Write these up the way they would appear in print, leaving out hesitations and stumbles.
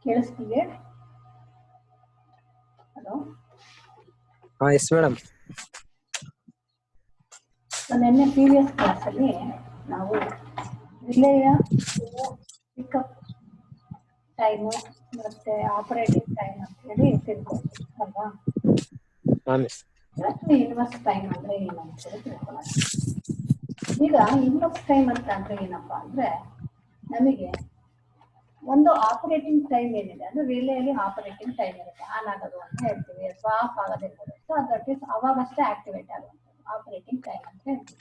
ಕೇಳಿಸ್ತಿದೆ? Hello, yes madam. ನಿನ್ನೆ previous ಕ್ಲಾಸಲ್ಲಿ ನಾವು ರಿಲೇಯ ಪಿಕಪ್ ಟೈಮು ಮತ್ತೆ ಆಪರೇಟಿಂಗ್ ಟೈಮ್ ಅಂತ ಹೇಳಿ ತಿಳ್ಕೊಂಡ್ವಿ ಅಲ್ವಾ? ಇನ್ವರ್ಸ್ ಟೈಮ್ ಅಂದ್ರೆ ಏನು ಅಂತ ಹೇಳಿ ತಿಳ್ಕೊಳ್ಳೋಣ. ಈಗ ಇನ್ವರ್ಸ್ ಟೈಮ್ ಅಂತ ಅಂದ್ರೆ ಏನಪ್ಪಾ ಅಂದ್ರೆ, ನಮಗೆ ಒಂದು ಆಪರೇಟಿಂಗ್ ಟೈಮ್ ಏನಿದೆ ಅಂದ್ರೆ ರಿಲೇಯಲ್ಲಿ ಆಪರೇಟಿಂಗ್ ಟೈಮ್ ಇರುತ್ತೆ. ಆನ್ ಆಗೋದು ಅಂತ ಹೇಳ್ತೀವಿ ಅಥವಾ ಆಫ್ ಆಗೋದಿರ್ಬೋದು. ಸೊ ದಟ್ ಈಸ್ ಅವಾಗಷ್ಟೇ ಆಕ್ಟಿವೇಟ್ ಆಗುವಂಥದ್ದು ಆಪರೇಟಿಂಗ್ ಟೈಮ್ ಅಂತ ಹೇಳ್ತೀವಿ.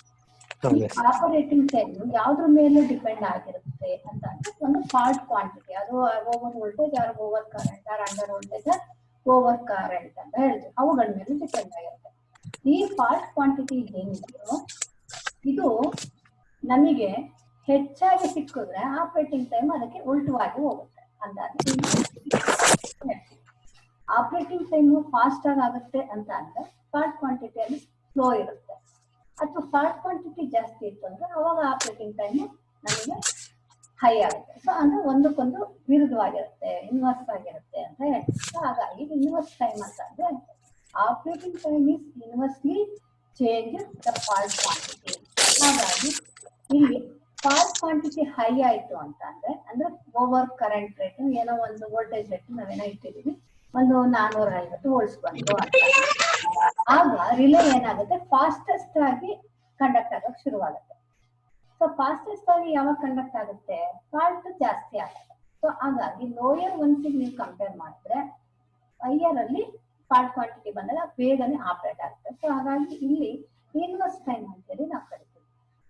ಈ ಆಪರೇಟಿಂಗ್ ಟೈಮ್ ಯಾವ್ದ್ರ ಮೇಲೆ ಡಿಪೆಂಡ್ ಆಗಿರುತ್ತೆ ಅಂತ ಅಂದ್ರೆ ಒಂದು ಫಾಲ್ಟ್ ಕ್ವಾಂಟಿಟಿ, ಅದು over voltage or over current or under voltage or over current ಅಂತ ಹೇಳ್ತೀವಿ. ಅವುಗಳ ಮೇಲೆ ಡಿಪೆಂಡ್ ಆಗಿರುತ್ತೆ. ಈ ಫಾಲ್ಟ್ ಕ್ವಾಂಟಿಟಿ ಏನಿದೆಯೋ ಇದು ನಮಗೆ ಹೆಚ್ಚಾಗಿ ಸಿಕ್ಕಿದ್ರೆ ಆಪರೇಟಿಂಗ್ ಟೈಮ್ ಅದಕ್ಕೆ ಉಲ್ಟವಾಗಿ ಹೋಗುತ್ತೆ ಅಂತ. ಆಪರೇಟಿಂಗ್ ಟೈಮ್ ಫಾಸ್ಟ್ ಆಗುತ್ತೆ ಅಂತ ಅಂದ್ರೆ ಫಾಲ್ಟ್ ಕ್ವಾಂಟಿಟಿಯಲ್ಲಿ ಸ್ಲೋ ಇರುತ್ತೆ. ಅಥವಾ ಫಾಲ್ಟ್ ಕ್ವಾಂಟಿಟಿ ಜಾಸ್ತಿ ಇತ್ತು ಅಂದ್ರೆ ಅವಾಗ ಆಪರೇಟಿಂಗ್ ಟೈಮ್ ನಮಗೆ ಹೈ ಆಗುತ್ತೆ. ಸೊ ಅಂದ್ರೆ ಒಂದಕ್ಕೊಂದು ವಿರುದ್ಧವಾಗಿರುತ್ತೆ, ಇನ್ವರ್ಸ್ ಆಗಿರುತ್ತೆ ಅಂತ ಹೇಳ್ತೀವಿ. ಹಾಗಾಗಿ ಇನ್ವರ್ಸ್ ಟೈಮ್ ಅಂತ ಅಂದ್ರೆ operating time is inversely change the fault quantity. ಹಾಗಾಗಿ ಇಲ್ಲಿ ಫಾಲ್ಟ್ ಕ್ವಾಂಟಿಟಿ ಹೈ ಆಯ್ತು ಅಂತ ಅಂದ್ರೆ ಓವರ್ ಕರೆಂಟ್ ರೇಟ್, ಏನೋ ಒಂದು ವೋಲ್ಟೇಜ್ ರೇಟ್ ನಾವೇನೋ ಇಟ್ಟಿದೀವಿ, ಒಂದು 450 ವೋಲ್ಟ್ಸ್ ಬಂತು ಅಂತ, ಆಗ ರಿಲೇ ಏನಾಗುತ್ತೆ ಫಾಸ್ಟೆಸ್ಟ್ ಆಗಿ ಕಂಡಕ್ಟ್ ಆಗೋಕೆ ಶುರುವಾಗುತ್ತೆ. ಸೊ ಫಾಸ್ಟೆಸ್ಟ್ ಆಗಿ ಯಾವಾಗ ಕಂಡಕ್ಟ್ ಆಗುತ್ತೆ, ಫಾಲ್ಟ್ ಜಾಸ್ತಿ ಆಗುತ್ತೆ. ಸೊ ಹಾಗಾಗಿ ಲೋಯರ್ ಒನ್ಸಿಗೆ ನೀವು ಕಂಪೇರ್ ಮಾಡಿದ್ರೆ ಹೈಯರ್ ಅಲ್ಲಿ ಫಾಲ್ಟ್ ಕ್ವಾಂಟಿಟಿ ಬಂದಾಗ ಬೇಗನೆ ಆಪರೇಟ್ ಆಗುತ್ತೆ. ಸೊ ಹಾಗಾಗಿ ಇಲ್ಲಿ ಇನ್ವರ್ಸ್ ಟೈಮ್ ಅಂತೇಳಿ ನಾವು ಕರಿತೀವಿ.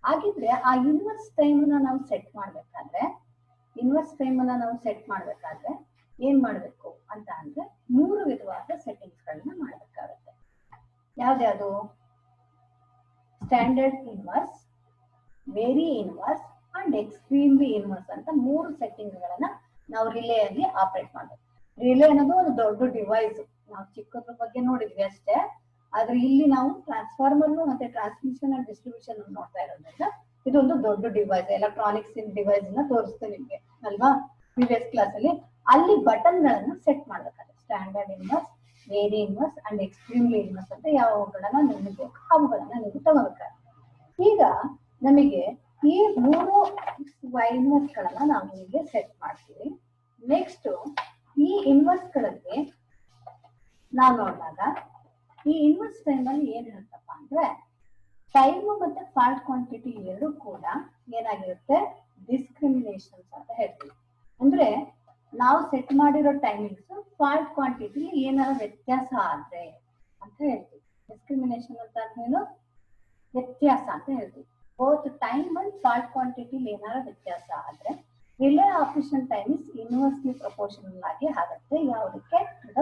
ಹಾಗಿದ್ರೆ ಆ ಇನ್ವರ್ಸ್ ಟೈಮ್ ನಾವು ಸೆಟ್ ಮಾಡ್ಬೇಕಾದ್ರೆ ಏನ್ ಮಾಡ್ಬೇಕು ಅಂತ ಅಂದ್ರೆ 3 ವಿಧವಾದ ಸೆಟ್ಟಿಂಗ್ಸ್ ಗಳನ್ನ ಮಾಡ್ಬೇಕಾಗುತ್ತೆ. ಯಾವ್ದ್ಯಾವುದು? Standard inverse, very inverse and extremely inverse ಅಂತ 3 ಸೆಟ್ಟಿಂಗ್ ಗಳನ್ನ ನಾವು ರಿಲೇಯಲ್ಲಿ ಆಪರೇಟ್ ಮಾಡ್ಬೇಕು. ರಿಲೇ ಅನ್ನೋದು ಒಂದು ದೊಡ್ಡ ಡಿವೈಸ್. ನಾವು ಚಿಕ್ಕದ್ರ ಬಗ್ಗೆ ನೋಡಿದ್ವಿ ಅಷ್ಟೇ, ಆದ್ರೆ ಇಲ್ಲಿ ನಾವು ಟ್ರಾನ್ಸ್ಫಾರ್ಮರ್ ಮತ್ತೆ ಟ್ರಾನ್ಸ್ಮಿಷನ್ ಅಂಡ್ ಡಿಸ್ಟ್ರಿಬ್ಯೂಷನ್ ನೋಡ್ತಾ ಇರೋದ್ರಿಂದ ಇದೊಂದು ದೊಡ್ಡ ಡಿವೈಸ್, ಎಲೆಕ್ಟ್ರಾನಿಕ್ಸ್ ಡಿವೈಸ್ ನ ತೋರಿಸ್ತೇನೆ ನಿಮ್ಗೆ ಅಲ್ವಾ ಪ್ರೀವಿಯಸ್ ಕ್ಲಾಸ್ ಅಲ್ಲಿ. ಅಲ್ಲಿ ಬಟನ್ ಗಳನ್ನ ಸೆಟ್ ಮಾಡ್ಬೇಕಾದ್ರೆ standard inverse, very inverse and extremely inverse ಅಂತ ಯಾವಗಳನ್ನ ನಿಮಗೆ ಬೇಕು ಅವುಗಳನ್ನ ನೀವು ತಗೋಬೇಕಾದ್ರೆ, ಈಗ ನಮಗೆ ಈ 3 ಇನ್ವರ್ಸ್ ಗಳನ್ನ ನಾವು ನಿಮಗೆ ಸೆಟ್ ಮಾಡ್ತೀವಿ. ನೆಕ್ಸ್ಟ್ ಈ ಇನ್ವರ್ಸ್ ಗಳಲ್ಲಿ ನಾವು ನೋಡಿದಾಗ ಈ ಇನ್ವರ್ಸ್ ಟೈಮ್ ಅಲ್ಲಿ ಏನ್ ಹೇಳ್ತಪ್ಪ ಅಂದ್ರೆ ಟೈಮ್ ಮತ್ತೆ ಫಾಲ್ಟ್ ಕ್ವಾಂಟಿಟಿ ಎರಡು ಕೂಡ ಏನಾಗಿರುತ್ತೆ, ಡಿಸ್ಕ್ರಿಮಿನೇಷನ್ಸ್ ಅಂತ ಹೇಳ್ತೀವಿ. ಅಂದ್ರೆ ನಾವು ಸೆಟ್ ಮಾಡಿರೋ ಟೈಮಿಂಗ್ಸ್ ಫಾಲ್ಟ್ ಕ್ವಾಂಟಿಟಿ ಏನಾರ ವ್ಯತ್ಯಾಸ ಆದ್ರೆ ಅಂತ ಹೇಳ್ತೀವಿ. ಡಿಸ್ಕ್ರಿಮಿನೇಷನ್ ಅಂತ ಏನು, ವ್ಯತ್ಯಾಸ ಅಂತ ಹೇಳ್ತೀವಿ. Both time and fault quantity ಏನಾರ ವ್ಯತ್ಯಾಸ ಆದ್ರೆ relay operation time is inversely proportional ಆಗಿ ಆಗುತ್ತೆ. ಯಾವುದಕ್ಕೆ? The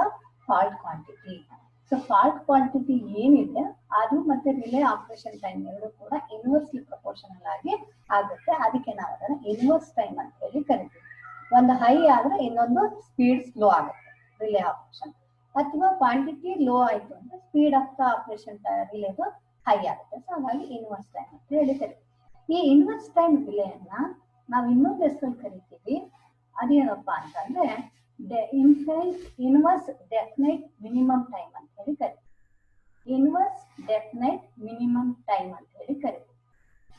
fault quantity. So fault quantity ಏನಿದೆ ಅದು ಮತ್ತೆ ರಿಲೇ ಆಪರೇಷನ್ ಟೈಮ್ ಎರಡು ಕೂಡ ಇನ್ವರ್ಸ್ಲಿ ಪ್ರಪೋರ್ಷನಲ್ ಆಗಿ ಆಗುತ್ತೆ. ಅದಕ್ಕೆ ನಾವು ಅದನ್ನ ಇನ್ವರ್ಸ್ ಟೈಮ್ ಅಂತ ಹೇಳಿ ಕರಿತೀವಿ. ಒಂದು ಹೈ ಆದ್ರೆ ಇನ್ನೊಂದು ಸ್ಪೀಡ್ ಸ್ಲೋ ಆಗುತ್ತೆ ರಿಲೇ ಆಪರೇಷನ್, ಅಥವಾ ಕ್ವಾಂಟಿಟಿ ಲೋ ಆಯ್ತು ಅಂದ್ರೆ ಸ್ಪೀಡ್ ಆಫ್ ದ ಆಪರೇಷನ್ ರಿಲೇದು ಹೈ ಆಗುತ್ತೆ. ಸೊ ಹಾಗಾಗಿ ಇನ್ವರ್ಸ್ ಟೈಮ್ ಅಂತ ಹೇಳಿ ಕರಿತೀವಿ. ಈ ಇನ್ವರ್ಸ್ ಟೈಮ್ ರಿಲೇಯನ್ನ ನಾವು ಇನ್ನೊಂದು ಹೆಸರಲ್ಲಿ ಕರಿತೀವಿ. ಅದೇನಪ್ಪಾ ಅಂತಂದ್ರೆ ಇನ್ವರ್ಸ್ ಡೆಫಿನೈಟ್ ಮಿನಿಮಮ್ ಟೈಮ್ ಅಂತ ಹೇಳಿ ಕರಿತೀವಿ. ಇನ್ವರ್ಸ್ ಡೆಫಿನೈಟ್ ಮಿನಿಮಮ್ ಟೈಮ್ ಅಂತ ಹೇಳಿ ಕರಿತೀವಿ.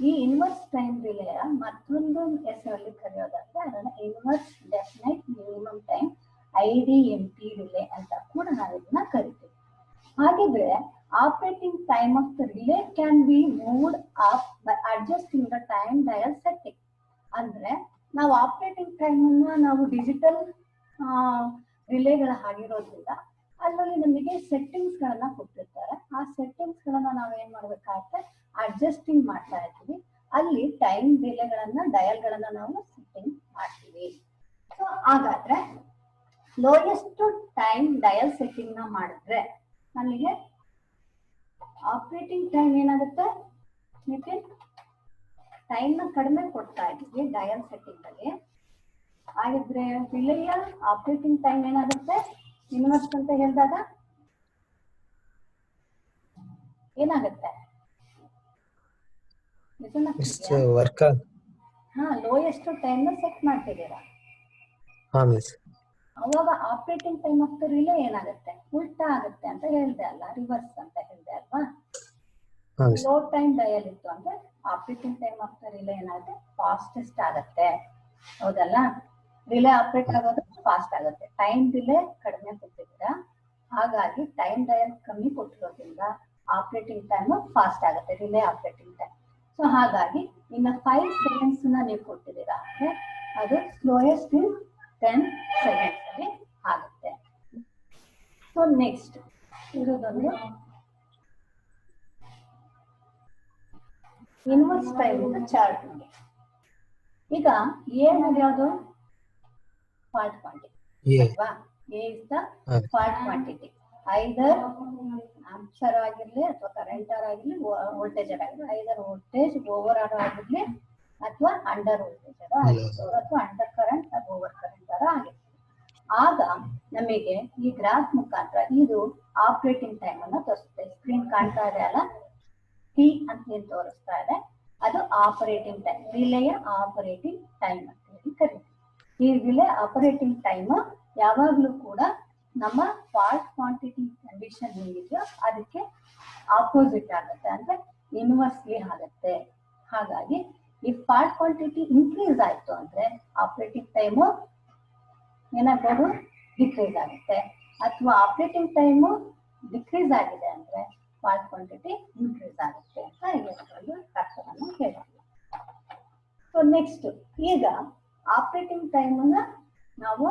ಈ ಇನ್ವರ್ಸ್ ಟೈಮ್ ರಿಲೇಯ ಮತ್ತೊಂದು ಹೆಸರಲ್ಲಿ ಕರೆಯೋದಾದ್ರೆ ಅದನ್ನ inverse definite minimum time IDMT relay ಅಂತ ಕೂಡ ನಾವು ಇದನ್ನ ಕರಿತೀವಿ. ಹಾಗಿದ್ರೆ operating time of the relay can be moved up by adjusting the time dial setting. ಅಂದ್ರೆ ನಾವು ಆಪರೇಟಿಂಗ್ ಟೈಮ್ ಅನ್ನ ನಾವು ಡಿಜಿಟಲ್ ರಿಲೇಗಳ ಆಗಿರೋದ್ರಿಂದ ಅದರಲ್ಲಿ ನಮಗೆ ಸೆಟ್ಟಿಂಗ್ಸ್ ಗಳನ್ನ ಕೊಟ್ಟಿರ್ತಾರೆ. ಆ ಸೆಟ್ಟಿಂಗ್ಸ್ ಗಳನ್ನ ನಾವು ಏನ್ ಮಾಡ್ಬೇಕಾಗುತ್ತೆ, ಅಡ್ಜಸ್ಟಿಂಗ್ ಮಾಡ್ತಾ ಇರ್ತೀವಿ. ಅಲ್ಲಿ ಟೈಮ್ ರಿಲೇಗಳನ್ನ ಡಯಲ್ ಗಳನ್ನ ನಾವು ಸೆಟ್ಟಿಂಗ್ ಮಾಡ್ತೀವಿ. ಸೊ ಹಾಗಾದ್ರೆ ಲೋಯೆಸ್ಟ್ ಟೈಮ್ ಡಯಲ್ ಸೆಟ್ಟಿಂಗ್ ನ ಮಾಡಿದ್ರೆ ನಮಗೆ ಆಪರೇಟಿಂಗ್ ಟೈಮ್ ಏನಾಗುತ್ತೆ, ಟೈಮ್ ನ ಕಡಿಮೆ ಕೊಡ್ತಾ ಇದ್ದೀವಿ ಡಯಲ್ ಸೆಟ್ಟಿಂಗ್ ಅಲ್ಲಿ. ಹಾಗಿದ್ರೆ ರಿಲೇಯ ಆಪರೇಟಿಂಗ್ ಟೈಮ್ ಏನಾಗುತ್ತೆ, ಇನ್ವರ್ಸ್ ಅಂತ ಹೇಳಿದಾಗ ಏನಾಗುತ್ತೆ, ಲೋಯೆಸ್ಟ್ ಟೈಮ್ ನ ಸೆಟ್ ಮಾಡ್ತಿದ್ದೀರಾ. ಅವಾಗ operating time of the relay ಏನಾಗುತ್ತೆ, ಉಲ್ಟಾ ಆಗುತ್ತೆ ಅಂತ ಹೇಳ್ದೆ ಅಲ್ಲ, ರಿವರ್ಸ್ ಅಂತ ಹೇಳ್ದೆ ಅಲ್ವಾ. ಲೋ ಟೈಮ್ ಡಯಲ್ ಇತ್ತು ಅಂದ್ರೆ operating time of the relay ಏನಾಗುತ್ತೆ, ಫಾಸ್ಟೆಸ್ಟ್ ಆಗುತ್ತೆ. ಹೌದಲ್ಲ, ರಿಲೇ ಆಪರೇಟ್ ಆಗೋದು ಫಾಸ್ಟ್ ಆಗುತ್ತೆ. ಟೈಮ್ ರಿಲೇ ಕಡಿಮೆ ಕೊಟ್ಟಿದ್ದೀರಾ, ಹಾಗಾಗಿ ಟೈಮ್ ಡಯಲ್ ಕಮ್ಮಿ ಕೊಟ್ಟಿರೋದ್ರಿಂದ ಆಪರೇಟಿಂಗ್ ಟೈಮ್ ಫಾಸ್ಟ್ ಆಗುತ್ತೆ, ರಿಲೇ ಆಪರೇಟಿಂಗ್ ಟೈಮ್. ಸೊ ಹಾಗಾಗಿ ಇನ್ನು 5 ಸೆಕೆಂಡ್ಸ್ ನೀವು ಕೊಟ್ಟಿದ್ದೀರಾ ಅಂದ್ರೆ ಅದು ಸ್ಲೋಯೆಸ್ಟ್ ಇನ್ 10 ಸೆಕೆಂಡ್ಸ್ ಅಲ್ಲಿ ಆಗುತ್ತೆ. ಸೊ ನೆಕ್ಸ್ಟ್ ಇರೋದೊಂದು ಇನ್ವರ್ಸ್ ಟೈಮ್ ಚಾರ್ಟ್ ನೋಡಿ. ಈಗ ಏನಾದ್ರು ಯಾವುದು ಫಾಲ್ಟ್ ಕ್ವಾಂಟಿಟಿ ಅಲ್ವಾ, A is the fault quantity. Either ಆಂಪ್ಸರ್ ಆಗಿರ್ಲಿ ಅಥವಾ ಕರೆಂಟರ್ ಆಗಿರ್ಲಿ ವೋಲ್ಟೇಜ್ ಆಗಿರ್ಲಿ, ಐದರ್ ವೋಲ್ಟೇಜ್ ಓವರ್ ಆಗಿರ್ಲಿ ಅಥವಾ ಅಂಡರ್ ವೋಲ್ಟೇಜ್ ಆಗಿರ್ಬೋದು ಅಥವಾ ಅಂಡರ್ ಕರೆಂಟ್ ಅಥವಾ ಓವರ್ ಕರೆಂಟ್ ಆಗಿರ್ಲಿ. ಆಗ ನಮಗೆ ಈ ಗ್ರಾಫ್ ಮುಖಾಂತರ ಇದು ಆಪರೇಟಿಂಗ್ ಟೈಮ್ ಅನ್ನ ತೋರಿಸುತ್ತೆ. ಸ್ಕ್ರೀನ್ ಕಾಣ್ತಾ ಇದೆ ಅಲ್ಲ, ಟಿ ಅಂತ ಏನ್ ತೋರಿಸ್ತಾ ಇದೆ ಅದು ಆಪರೇಟಿಂಗ್ ಟೈಮ್, ರಿಲೇಯ ಆಪರೇಟಿಂಗ್ ಟೈಮ್ ಅಂತ ಹೇಳಿ ಕರೀತೀವಿ. ಈ ರಿಲೇ ಆಪರೇಟಿಂಗ್ ಟೈಮ್ ಯಾವಾಗ್ಲೂ ಕೂಡ ನಮ್ಮ ಫಾಲ್ಟ್ ಕ್ವಾಂಟಿಟಿ ಕಂಡೀಷನ್ ಏನಿದೆಯೋ ಅದಕ್ಕೆ ಆಪೋಸಿಟ್ ಆಗುತ್ತೆ, ಅಂದ್ರೆ ಇನ್ವರ್ಸ್ಲಿ ಆಗುತ್ತೆ. ಹಾಗಾಗಿ ಈ ಫಾಲ್ಟ್ ಕ್ವಾಂಟಿಟಿ ಇನ್ಕ್ರೀಸ್ ಆಯ್ತು ಅಂದ್ರೆ ಆಪರೇಟಿಂಗ್ ಟೈಮು ಏನಾಗ್ಬೋದು, ಡಿಕ್ರೀಸ್ ಆಗುತ್ತೆ. ಅಥವಾ ಆಪರೇಟಿಂಗ್ ಟೈಮು ಡಿಕ್ರೀಸ್ ಆಗಿದೆ ಅಂದ್ರೆ ಫಾಲ್ಟ್ ಕ್ವಾಂಟಿಟಿ ಇನ್ಕ್ರೀಸ್ ಆಗುತ್ತೆ ಅಂತ ಒಂದು ಅರ್ಥವನ್ನು ಹೇಳೋಣ. ಸೊ ನೆಕ್ಸ್ಟ್ ಈಗ ಆಪರೇಟಿಂಗ್ ಟೈಮ್ ಅನ್ನ ನಾವು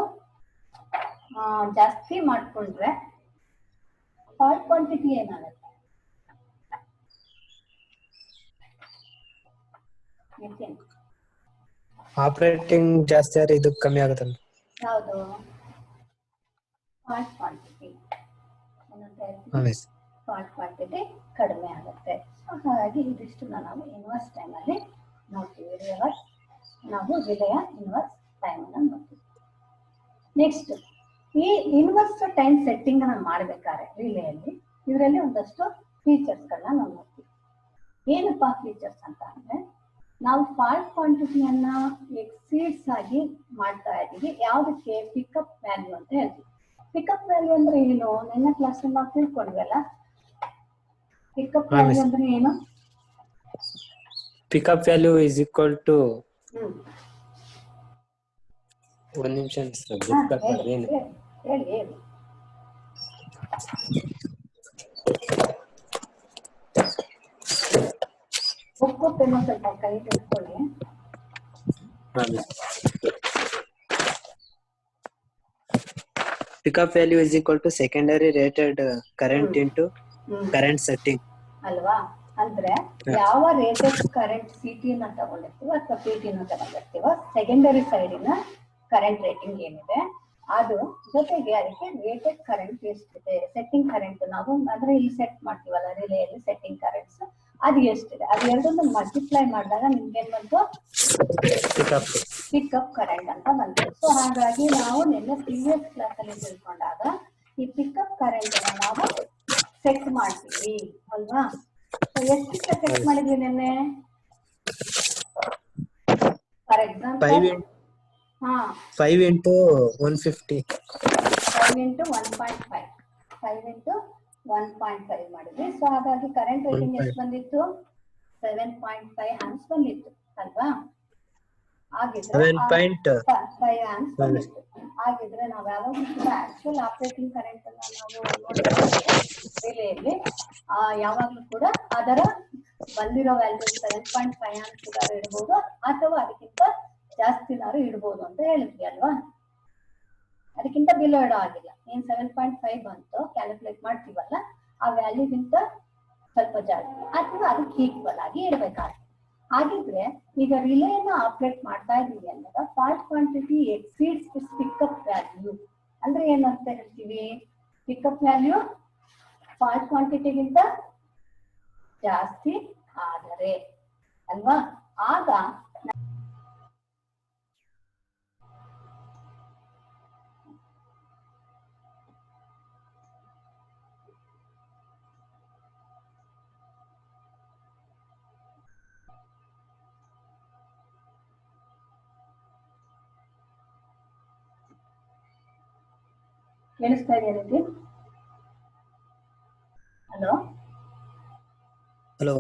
ಜಾಸ್ತಿ ಮಾಡ್ಕೊಂಡ್ರೆ ಫಾಲ್ಟ್ ಕ್ವಾಂಟಿಟಿ ಏನಾಗುತ್ತೆ, ಆಪರೇಟಿಂಗ್ ಜಾಸ್ತಿ ಆದ್ರೆ ಇದು ಕಮ್ಮಿ ಆಗುತ್ತೆ. ಯಾವುದು ಫಾಲ್ಟ್ ಕ್ವಾಂಟಿಟಿ, ಫಾಲ್ಟ್ ಕ್ವಾಂಟಿಟಿ ಕಡಿಮೆ ಆಗುತ್ತೆ. ಹಾಗಾಗಿ ಇದಿಷ್ಟು ನಾವು ಇನ್ವರ್ಸ್ ಟೈಮ್ ಅಲ್ಲಿ ನೋಡ್ತೀವಿ. ರಿವರ್ಸ್ ನಾವು ರಿಲೆಯ ಇನ್ವರ್ಸ್ ಟೈಮ್ ಅನ್ನ ನೋಡ್ತೀವಿ. ನೆಕ್ಸ್ಟ್ ಈ ಇನ್ವರ್ಸ್ ಟೈಮ್ ಸೆಟ್ಟಿಂಗ್ ಅನ್ನ ಮಾಡ್ಬೇಕಾದ್ರೆ ರಿಲೆಯಲ್ಲಿ ಇದರಲ್ಲಿ ಒಂದಷ್ಟು ಫೀಚರ್ಸ್ ಗಳನ್ನ ನಾವು ನೋಡ್ತೀವಿ. ಏನಪ್ಪಾ ಫೀಚರ್ಸ್ ಅಂತ ಅಂದ್ರೆ, ನಾವು ಫಾಲ್ಟ್ ಕ್ವಾಂಟಿಟಿಯನ್ನ ಎಕ್ಸೀಡ್ಸ್ ಆಗಿ ಮಾಡ್ತಾ ಇದ್ದೀವಿ. ಯಾವುದಕ್ಕೆ, ಪಿಕಪ್ ವ್ಯಾಲ್ಯೂ ಅಂತ ಹೇಳ್ತೀವಿ. ಪಿಕಪ್ ವ್ಯಾಲ್ಯೂ ಅಂದ್ರೆ ಏನು, ನನ್ನ ಕ್ಲಾಸ್ ಅಲ್ಲಿ ನಾವು ತಿಳ್ಕೊಂಡ್ವಲ್ಲ. ಪಿಕಪ್ ವ್ಯಾಲ್ಯೂ ಅಂದ್ರೆ ಏನು, pickup value is equal to ಒಂದು ನಿಮಿಷ ಹೇಳಿ ಹೇಳಿ. ಒಪ್ಪುತ್ತೇನೋ ಸ್ವಲ್ಪ ಕೈ ತಿಳ್ಕೊಳ್ಳಿ. Pickup value is equal to secondary rated current into current setting ಅಲ್ವಾ. ಅಂದ್ರೆ ಯಾವ ರೇಟೆಡ್ ಕರೆಂಟ್ ಸಿಟಿ ನ ತಗೊಂಡಿರ್ತೀವೋ ಅಥವಾ ಪಿ ಟಿ ನ ತಗೊಂಡಿರ್ತೀವೋ, ಸೆಕೆಂಡರಿ ಸೈಡಿನ ಕರೆಂಟ್ ರೇಟಿಂಗ್ ಏನಿದೆ ಅದು ಜೊತೆಗೆ ಅದಕ್ಕೆ ರೇಟೆಡ್ ಕರೆಂಟ್ ಎಷ್ಟಿದೆ, ಸೆಟ್ಟಿಂಗ್ ಕರೆಂಟ್ ನಾವು ಅಂದ್ರೆ ಇಲ್ಲಿ ಸೆಟ್ ಮಾಡ್ತೀವಲ್ಲ ರಿಲೇಯಲ್ಲಿ ಸೆಟ್ಟಿಂಗ್ ಕರೆಂಟ್ಸ್ ಅದು ಎಷ್ಟಿದೆ, ಅದು ಎರಡನ್ನು ಮಲ್ಟಿಪ್ಲೈ ಮಾಡಿದಾಗ ನಿಮ್ಗೆ ಏನ್ ಬಂತು, ಪಿಕಪ್ ಕರೆಂಟ್ ಅಂತ ಬಂತು. ಸೊ ಹಾಗಾಗಿ ನಾವು ನಿನ್ನೆ ಪ್ರೀವಿಯಸ್ ಕ್ಲಾಸ್ ಅಲ್ಲಿ ತಿಳ್ಕೊಂಡಾಗ ಈ ಪಿಕಪ್ ಕರೆಂಟ್ ಅನ್ನ ನಾವು ಸೆಟ್ ಮಾಡ್ತೀವಿ ಅಲ್ವಾ. ಸೊ ಎಷ್ಟಕ್ಕೆ ಸೆಟ್ ಮಾಡಿದ್ವಿ ನಿನ್ನೆ, for example 5 into 150, 5 into 1.5, 5 into 1.5 ಮಾಡಿದ್ವಿ. ಸೊ ಹಾಗಾಗಿ ಕರೆಂಟ್ ರೇಟಿಂಗ್ ಎಷ್ಟು ಬಂದಿತ್ತು, 7.5 ಆಂಪ್ಸ್ ಬಂದಿತ್ತು ಅಲ್ವಾ. ಆಗಿದ್ರೆ 5 ಆಂಪ್ಸ್ ಬಂದಿತ್ತು. ಆಗಿದ್ರೆ ನಾವು ಯಾವಾಗಲೂ ಕೂಡ ಆಕ್ಚುಯಲ್ ಆಪರೇಟಿಂಗ್ ಕರೆಂಟ್ ಅನ್ನ ನಾವು ನೋಡಿದ್ರೆ ರಿಲೇಯಲ್ಲಿ ಯಾವಾಗಲೂ ಕೂಡ ಅದರ ಬಂದಿರೋ ವ್ಯಾಲ್ಯೂ 7.5 ಆಂಪ್ಸ್ ಇಡ್ಬೋದು ಅಥವಾ ಅದಕ್ಕಿಂತ ಜಾಸ್ತಿನಾರು ಇಡ್ಬೋದು ಅಂತ ಹೇಳಿದ್ವಿ ಅಲ್ವಾ. ಅದಕ್ಕಿಂತ ಬಿಲೋ ಇಡೋ ಆಗಿಲ್ಲ. ಏನ್ 7.5 ಬಂತು ಕ್ಯಾಲ್ಕುಲೇಟ್ ಮಾಡ್ತೀವಲ್ಲ ಆ ವ್ಯಾಲ್ಯೂಗಿಂತ ಸ್ವಲ್ಪ ಜಾಸ್ತಿ ಅಥವಾ ಅದಕ್ಕೆ ಈಕ್ವಲ್ ಆಗಿ ಇಡಬೇಕಾಗುತ್ತೆ. ಹಾಗಿದ್ರೆ ಈಗ ರಿಲೇನ ಆಪರೇಟ್ ಮಾಡ್ತಾ ಇದೀವಿ ಅಂದಾಗ fault quantity exceeds this pickup value ಅಂದ್ರೆ ಏನಂತ ಹೇಳ್ತೀವಿ, ಪಿಕಪ್ ವ್ಯಾಲ್ಯೂ ಫಾಲ್ಟ್ ಕ್ವಾಂಟಿಟಿಗಿಂತ ಜಾಸ್ತಿ ಆದರೆ ಅಲ್ವಾ, ಆಗ ಕೇಳಿಸ್ತಾ ಇದೆಯಾ ನಿತಿನ್? Hello hello.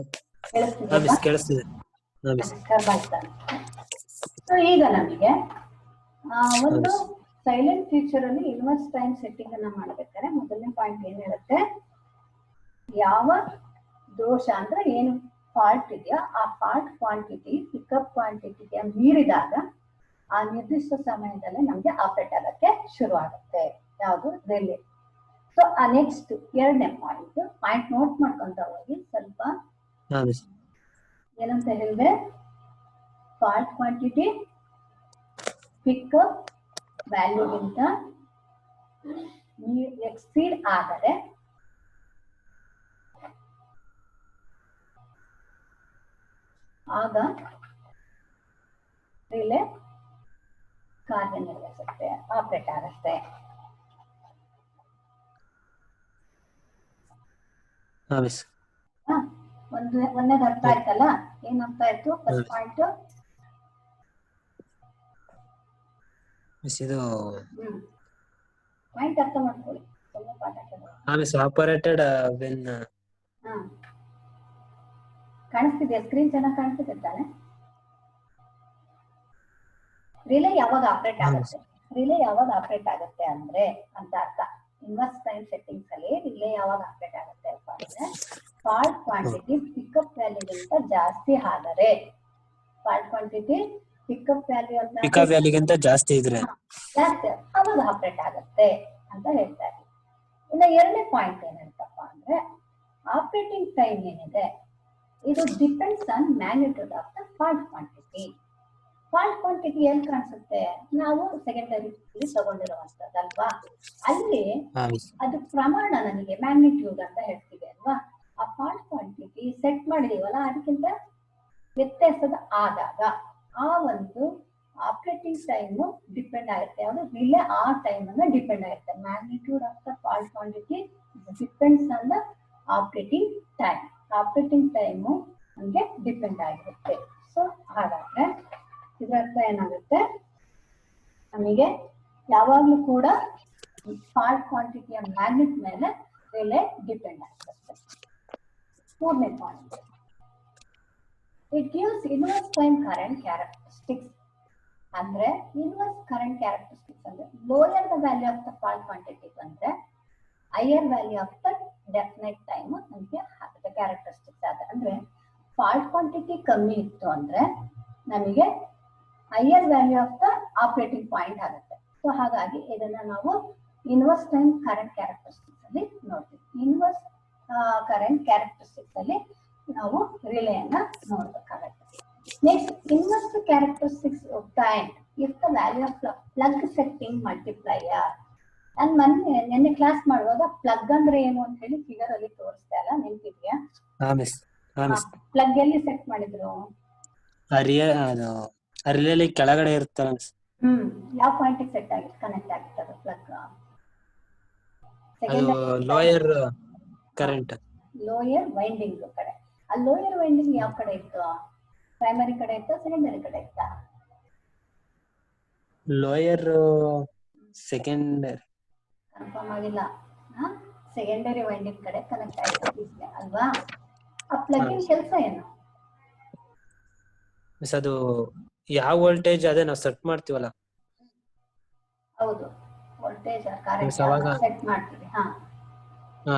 ಕೇಳಿಸ್ತಿದೆಯಾ? ಕೇಳಿಸ್ತಿದೆ. ಡಿಸ್ಟರ್ಬ್ ಆಯ್ತಾ? ಸೊ ಈಗ ನಮಗೆ ಒಂದು ಸೈಲೆಂಟ್ ಫ್ಯೂಚರ್ ಅಲ್ಲಿ ಇನ್ವರ್ಸ್ ಟೈಮ್ ಸೆಟ್ಟಿಂಗ್ ಅನ್ನ ಮಾಡ್ಬೇಕಾದ್ರೆ ಮೊದಲನೇ ಪಾಯಿಂಟ್ ಏನ್ ಹೇಳುತ್ತೆ, ಯಾವ ದೋಷ ಅಂದ್ರೆ ಏನು ಫಾಲ್ಟ್ ಇದೆಯೋ ಆ ಫಾಲ್ಟ್ ಕ್ವಾಂಟಿಟಿ ಪಿಕಪ್ ಕ್ವಾಂಟಿಟಿಗೆ ಮೀರಿದಾಗ ಆ ನಿರ್ದಿಷ್ಟ ಸಮಯದಲ್ಲಿ ನಮ್ಗೆ ಆಪರೇಟ್ ಆಗಕ್ಕೆ ಶುರು ಆಗುತ್ತೆ. ಯಾವುದು ರಿಲೇ. ಸೊ ಆ ನೆಕ್ಸ್ಟ್ ಎರಡನೇ ಪಾಯಿಂಟ್ ನೋಟ್ ಮಾಡ್ಕೊಂತ ಹೋಗಿ ಸ್ವಲ್ಪ. ಏನಂತ ಹೇಳಿದ್ರೆ, ಫಾಲ್ಟ್ ಕ್ವಾಂಟಿಟಿ ಪಿಕಪ್ ವ್ಯಾಲ್ಯೂಗಿಂತ ಎಕ್ಸೀಡ್ ಆದರೆ ಆಗ ರಿಲೇ ಕಾರ್ಯನಿರ್ವಹಿಸುತ್ತೆ, ಆಪರೇಟ್ ಆಗುತ್ತೆ. ಒಂದೇದು ಅರ್ಥ ಆಯ್ತಲ್ಲ? ಏನ್ ಅರ್ಥ ಆಯ್ತು ಫಸ್ಟ್ ಪಾಯಿಂಟ್? ಇದು ಪಾಯಿಂಟ್ ಅರ್ಥ ಮಾಡ್ಕೊಳ್ಳಿ. Operated when. ಕಾಣಿಸ್ತಿದ್ಯಾ? ಸ್ಕ್ರೀನ್ ಚೆನ್ನಾಗಿ ಕಾಣಿಸ್ತಿದೆ ತಾನೆ? ರಿಲೇ ಯಾವಾಗ ಆಪರೇಟ್ ಆಗುತ್ತೆ? ರಿಲೇ ಯಾವಾಗ ಆಪರೇಟ್ ಆಗುತ್ತೆ ಅಂದ್ರೆ ಅಂತ ಅರ್ಥ. ಇನ್ವರ್ಸ್ ಟೈಮ್ ಸೆಟ್ಟಿಂಗ್ಸ್ ಅಲ್ಲಿ ರಿಲೇ ಯಾವಾಗ ಆಪರೇಟ್ ಆಗುತ್ತೆ ಅಂತ ಅಂದ್ರೆ, ಫಾಲ್ಟ್ ಕ್ವಾಂಟಿಟಿ ಪಿಕಪ್ ವ್ಯಾಲ್ಯೂಗಿಂತ ಜಾಸ್ತಿ ಆದರೆ, ಫಾಲ್ಟ್ ಕ್ವಾಂಟಿಟಿ ಪಿಕಪ್ ವ್ಯಾಲ್ಯೂಗಿಂತ ಜಾಸ್ತಿ ಇದ್ರೆ ಅವಾಗ ಆಪರೇಟ್ ಆಗುತ್ತೆ ಅಂತ ಹೇಳ್ತಾ ಇದ್ದೀವಿ. ಇನ್ನು ಎರಡನೇ ಪಾಯಿಂಟ್ ಏನ್ ಹೇಳ್ತಪ್ಪ ಅಂದ್ರೆ, ಆಪರೇಟಿಂಗ್ ಟೈಮ್ ಏನಿದೆ ಇದು depends on magnitude of the fault quantity. Fault quantity ಎಲ್ಲಿ ಕಾಣಿಸುತ್ತೆ? ನಾವು ಸೆಕೆಂಡರಿ ತಗೊಂಡಿರುವಂತದ್ದಲ್ವಾ, ಅಲ್ಲಿ ಅದು ಪ್ರಮಾಣ ನನಗೆ ಮ್ಯಾಗ್ನಿಟ್ಯೂಡ್ ಅಂತ ಹೇಳ್ತೀವಿ ಅಲ್ವಾ. ಆ ಫಾಲ್ಟ್ ಕ್ವಾಂಟಿಟಿ ಸೆಟ್ ಮಾಡಿದೀವಲ್ಲ, ಅದಕ್ಕಿಂತ ವ್ಯತ್ಯಾಸದ ಆದಾಗ ಆ ಒಂದು ಆಪರೇಟಿಂಗ್ ಟೈಮ್ ಡಿಪೆಂಡ್ ಆಗುತ್ತೆ. ಯಾವುದು ರಿಲೇ ಆ ಟೈಮ್ ಅನ್ನ ಡಿಪೆಂಡ್ ಆಗುತ್ತೆ. Magnitude of the fault quantity depends on the operating time. Operating time ನಮಗೆ ಡಿಪೆಂಡ್ ಆಗಿರುತ್ತೆ. ಸೊ ಹಾಗಾದ್ರೆ ಇದರರ್ಥ ಏನಾಗುತ್ತೆ, ನಮಗೆ ಯಾವಾಗ್ಲೂ ಕೂಡ ಫಾಲ್ಟ್ ಕ್ವಾಂಟಿಟಿಯ ಮ್ಯಾಗ್ನಿಟ್ ಮೇಲೆ ರಿಲೇ ಡಿಪೆಂಡ್ ಆಗಿರುತ್ತೆ. ಮೂರನೇ point, it gives inverse time current characteristics. ಅಂದ್ರೆ ಇನ್ವರ್ಸ್ ಕರೆಂಟ್ ಕ್ಯಾರೆಕ್ಟರಿಸ್ಟಿಕ್ಸ್ ಅಂದ್ರೆ lower the value of the fault quantity ಬಂದ್ರೆ higher value of the definite time ನಮಗೆ ಆಗುತ್ತೆ ಕ್ಯಾರೆಕ್ಟರಿಸ್ಟಿಕ್ಸ್ ಆದ. ಅಂದ್ರೆ ಫಾಲ್ಟ್ ಕ್ವಾಂಟಿಟಿ ಕಮ್ಮಿ ಇತ್ತು ಅಂದ್ರೆ ನಮಗೆ higher value of the operating point ಆಗುತ್ತೆ. ಸೊ ಹಾಗಾಗಿ ಇದನ್ನ ನಾವು ಇನ್ವರ್ಸ್ ಟೈಮ್ ಕರೆಂಟ್ ಕ್ಯಾರೆಕ್ಟರಿಸ್ಟಿಕ್ಸ್ ಅಲ್ಲಿ ನೋಡ್ತೀವಿ. ಇನ್ವರ್ಸ್ ಕರೆಂಟ್ ಕ್ಯಾರೆಕ್ಟರಿಸ್ಟಿಕ್ಸ್ ಅಲ್ಲಿ ನಾವು ರಿಲೇಯನ್ನ ನೋಡ್ಬೇಕಾಗತ್ತೆ. Next, inverse characteristics obtained if the value of plug setting multiplier. ನಾನು ನಿನ್ನೆ ಕ್ಲಾಸ್ ಮಾಡುವಾಗ ಪ್ಲಗ್ ಅಂದ್ರೆ ಏನು ಅಂತ ಹೇಳಿ ಫಿಗರ್ ಅಲ್ಲಿ ತೋರಿಸ್ತಾ ಇಲ್ಲ, ನೆನಪಿದ್ಯಾ? ಪ್ಲಗ್ ಎಲ್ಲಿ ಸೆಟ್ ಮಾಡಿದ್ರು? ರಿಲೇಲಿ ಕೆಳಗಡೆ ಇರುತ್ತಲ್ಲ. ಯಾವ ಪಾಯಿಂಟ್ ಸೆಟ್ ಆಗಿ ಕನೆಕ್ಟ್ ಆಗಿತ್ತು ಅದು plug? Lower current, lower winding ಕಡೆ. ಆ ಲೋಯರ್ ವೈಂಡಿಂಗ್ ಯಾವ ಕಡೆ ಇತ್ತು? ಪ್ರೈಮರಿ ಕಡೆ ಇತ್ತಾ ಸೆಕೆಂಡರಿ ಕಡೆ ಇತ್ತಾ? Lower secondary. ಕನ್ಫರ್ಮ್ ಆಗಿಲ್ಲ. ಸೆಕೆಂಡರಿ ವೈಂಡಿಂಗ್ ಕಡೆ ಕನೆಕ್ಟ್ ಆಗಿದೆ ಅಲ್ವಾ? ಆ ಪ್ಲಗಿನ್ ಕೆಲಸ ಏನು? ಅದು ಯಾವ ವೋಲ್ಟೇಜ್ ಅದೇ ನಾವು ಸೆಟ್ ಮಾಡ್ತೀವಲ್ಲ. ಹೌದು, ವೋಲ್ಟೇಜ್ ಕರೆಂಟ್ ಸೆಟ್ ಮಾಡ್ತೀವಿ.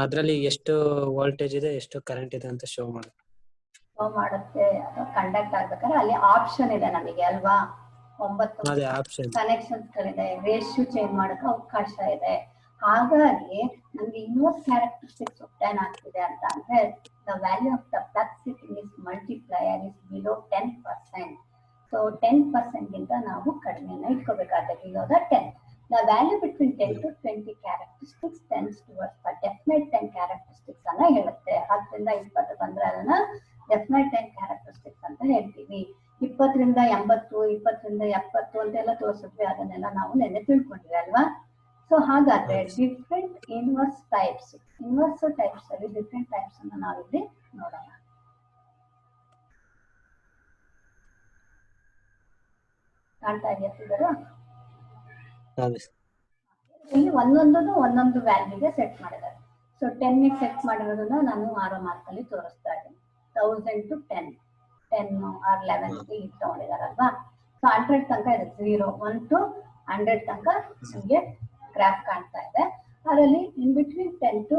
ಅದ್ರಲ್ಲಿ ಎಷ್ಟು ವೋಲ್ಟೇಜ್ ಇದೆ, ಎಷ್ಟು ಕರೆಂಟ್ ಇದೆ ಅಂತ ಶೋ ಮಾಡುತ್ತೆ. ಅದು ಕಂಡಕ್ಟ್ ಆಗ್ಬೇಕಾದ್ರೆ ಅಲ್ಲಿ ಆಪ್ಷನ್ ಇದೆ ನಮಗೆ ಅಲ್ವಾ? 9 ಕನೆಕ್ಷನ್ಸ್ ಗಳಿದೆ, ರೇಷಿಯೋ ಚೇಂಜ್ ಮಾಡಕ್ಕೆ ಅವಕಾಶ ಇದೆ. ಹಾಗಾಗಿ ನಮ್ಗೆ ಇನ್ವರ್ಸ್ ಕ್ಯಾರೆಕ್ಟರಿಸ್ಟಿಕ್ಸ್ obtain ಆಗ್ತಿದೆ ಅಂತ ಅಂದ್ರೆ the value of the plug setting is multiplier is below 10%. So 10% ಗಿಂತ ನಾವು ಕಡಿಮೆನ ಇಟ್ಕೋಬೇಕಾಗುತ್ತೆ, below the 10. The value between 10 to 20 characteristics tends towards the definite 10 characteristics ಅನ್ನ ಹೇಳುತ್ತೆ. 10 ರಿಂದ 20 ಬಂದ್ರೆ ಅದನ್ನ ಡೆಫಿನೆಟ್ 10 ಕ್ಯಾರೆಕ್ಟರಿಸ್ಟಿಕ್ಸ್ ಅಂತ ಹೇಳ್ತೀವಿ. 20 ರಿಂದ 80, 20 ರಿಂದ 70 ಅಂತೆಲ್ಲ ತೋರಿಸಿದ್ವಿ, ಅದನ್ನೆಲ್ಲ ನಾವು ನೆನ್ನೆ ತಿಳ್ಕೊಂಡಿವಿ ಅಲ್ವಾ? ಸೊ ಹಾಗಾದ್ರೆ ಡಿಫ್ರೆಂಟ್ ಇನ್ವರ್ಸ್ ಟೈಪ್ಸ್ ಅಲ್ಲಿ ಡಿಫ್ರೆಂಟ್ ಟೈಪ್ಸ್ ಅನ್ನು ನಾವಿಲ್ಲಿ ನೋಡೋಣ. ಕಾಣ್ತಾ ಇದೆಯಾ ಫಿಗರ್? ಇಲ್ಲಿ ಒಂದೊಂದು ವ್ಯಾಲ್ಯೂಗೆ ಸೆಟ್ ಮಾಡಿದ್ದಾರೆ. ಸೊ 10 ಸೆಟ್ ಮಾಡಿರೋದನ್ನ ನಾನು ಆರೋ ಮಾರ್ಕ್ ಅಲ್ಲಿ ತೋರಿಸ್ತಾ ಇದ್ದೀನಿ. 1000 to 10 or 11 ಇಲ್ಲಿ ತಗೊಂಡಿದಾರಲ್ವಾ. ಸೊ 100 ತನಕ ಇದೆ, 0 1 to 100 ತನಕ ನಿಮಗೆ ಗ್ರಾಫ್ ಕಾಣ್ತಾ ಇದೆ. ಅದರಲ್ಲಿ ಇನ್ ಬಿಟ್ವೀನ್ 10 to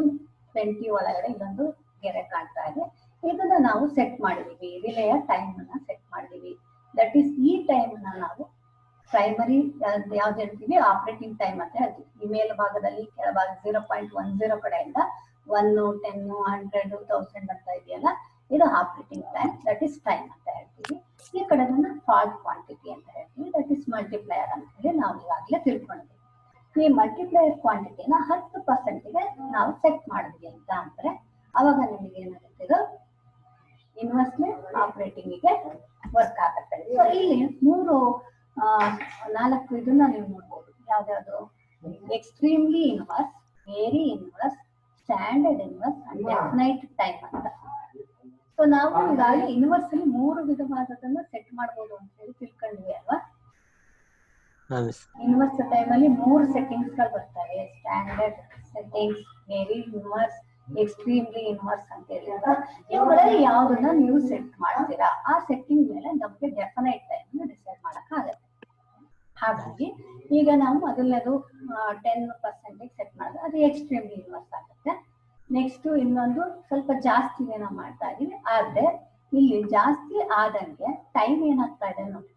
20 ಒಳಗಡೆ ಇದೊಂದು ಗೆರೆ ಕಾಣ್ತಾ ಇದೆ. ಇದನ್ನ ನಾವು ಸೆಟ್ ಮಾಡಿದೀವಿ, ರಿಲೇಯ ಟೈಮ್ ಅನ್ನ ಸೆಟ್ ಮಾಡಿದೀವಿ. ದಟ್ ಈಸ್ ಈ ಟೈಮ್ ಅನ್ನ ನಾವು ಪ್ರೈಮರಿ ಯಾವ್ದು ಹೇಳ್ತೀವಿ, ಆಪರೇಟಿಂಗ್ ಟೈಮ್ ಅಂತ ಹೇಳ್ತೀವಿ. ಈ ಮೇಲ್ಭಾಗದಲ್ಲಿ ಕೆಳಭಾಗ 0.10 ಕಡೆಯಿಂದ 1 10 100 1000 ಅಂತ ಇದೆಯಲ್ಲ, ಇದು operating time, that is time ಅಂತ ಹೇಳ್ತೀವಿ. ಈ ಕಡೆ ಫಾಲ್ಟ್ ಕ್ವಾಂಟಿಟಿ ಅಂತ ಹೇಳ್ತೀವಿ, ದಟ್ ಈಸ್ ಮಲ್ಟಿಪ್ಲೈಯರ್ ಅಂತ ಹೇಳಿ ನಾವು ಈಗಾಗಲೇ ತಿಳ್ಕೊಂಡಿದ್ದೀವಿ. ಈ ಮಲ್ಟಿಪ್ಲೈಯರ್ ಕ್ವಾಂಟಿಟಿನ 10%ಗೆ ನಾವು ಸೆಟ್ ಮಾಡಿದ್ವಿ ಅಂತ ಅಂದ್ರೆ ಅವಾಗ ನಿಮಗೆ ಏನಾಗುತ್ತೆ, ಇದು ಇನ್ವರ್ಸ್ಲಿ ಆಪರೇಟಿಂಗಿಗೆ ವರ್ಕ್ ಆಗುತ್ತೆ. ಸೊ ಇಲ್ಲಿ 4 ಇದನ್ನ ನೀವು ನೋಡ್ಬೋದು. ಯಾವ್ದಾದ್ರು extremely inverse, very inverse, standard inverse and definite time ಅಂತ. ಸೊ ನಾವು ಈಗಾಗಲೇ ಇನ್ವರ್ಸ್ ಅಲ್ಲಿ 3 ವಿಧವಾದದನ್ನ ಸೆಟ್ ಮಾಡಬಹುದು ಅಂತ ಹೇಳಿ ತಿಳ್ಕೊಂಡ್ವಿ ಅಲ್ವಾ. ಇನ್ವರ್ಸ್ ಟೈಮ್ ಅಲ್ಲಿ 3 ಸೆಟ್ಟಿಂಗ್ಸ್ ಗಳು ಬರ್ತವೆ, standard settings, very inverse, extremely inverse ಅಂತ ಹೇಳಿ. ಇವುಗಳಲ್ಲಿ ಯಾವ್ದನ್ನ ನೀವು ಸೆಟ್ ಮಾಡ್ತೀರಾ, ಆ ಸೆಟ್ಟಿಂಗ್ ಮೇಲೆ ನಮಗೆ ಡೆಫಿನೈಟ್ ಟೈಮ್ ಡಿಸೈಡ್ ಮಾಡಕ್ ಆಗುತ್ತೆ. ಹಾಗಾಗಿ ಈಗ ನಾವು ಮೊದಲನೇದು 10% ಸೆಟ್ ಮಾಡಿದ್ರೆ ಅದು ಎಕ್ಸ್ಟ್ರೀಮ್ಲಿ ಇನ್ವರ್ಸ್ ಆಗುತ್ತೆ. ನೆಕ್ಸ್ಟ್ ಇನ್ನೊಂದು ಸ್ವಲ್ಪ ಜಾಸ್ತಿ ನಾವು ಮಾಡ್ತಾ ಇದೀವಿ, ಆದ್ರೆ ಇಲ್ಲಿ ಜಾಸ್ತಿ ಆದಂಗೆ ಟೈಮ್ ಏನಾಗ್ತಾ ಇದೆ ನೋಡಿ,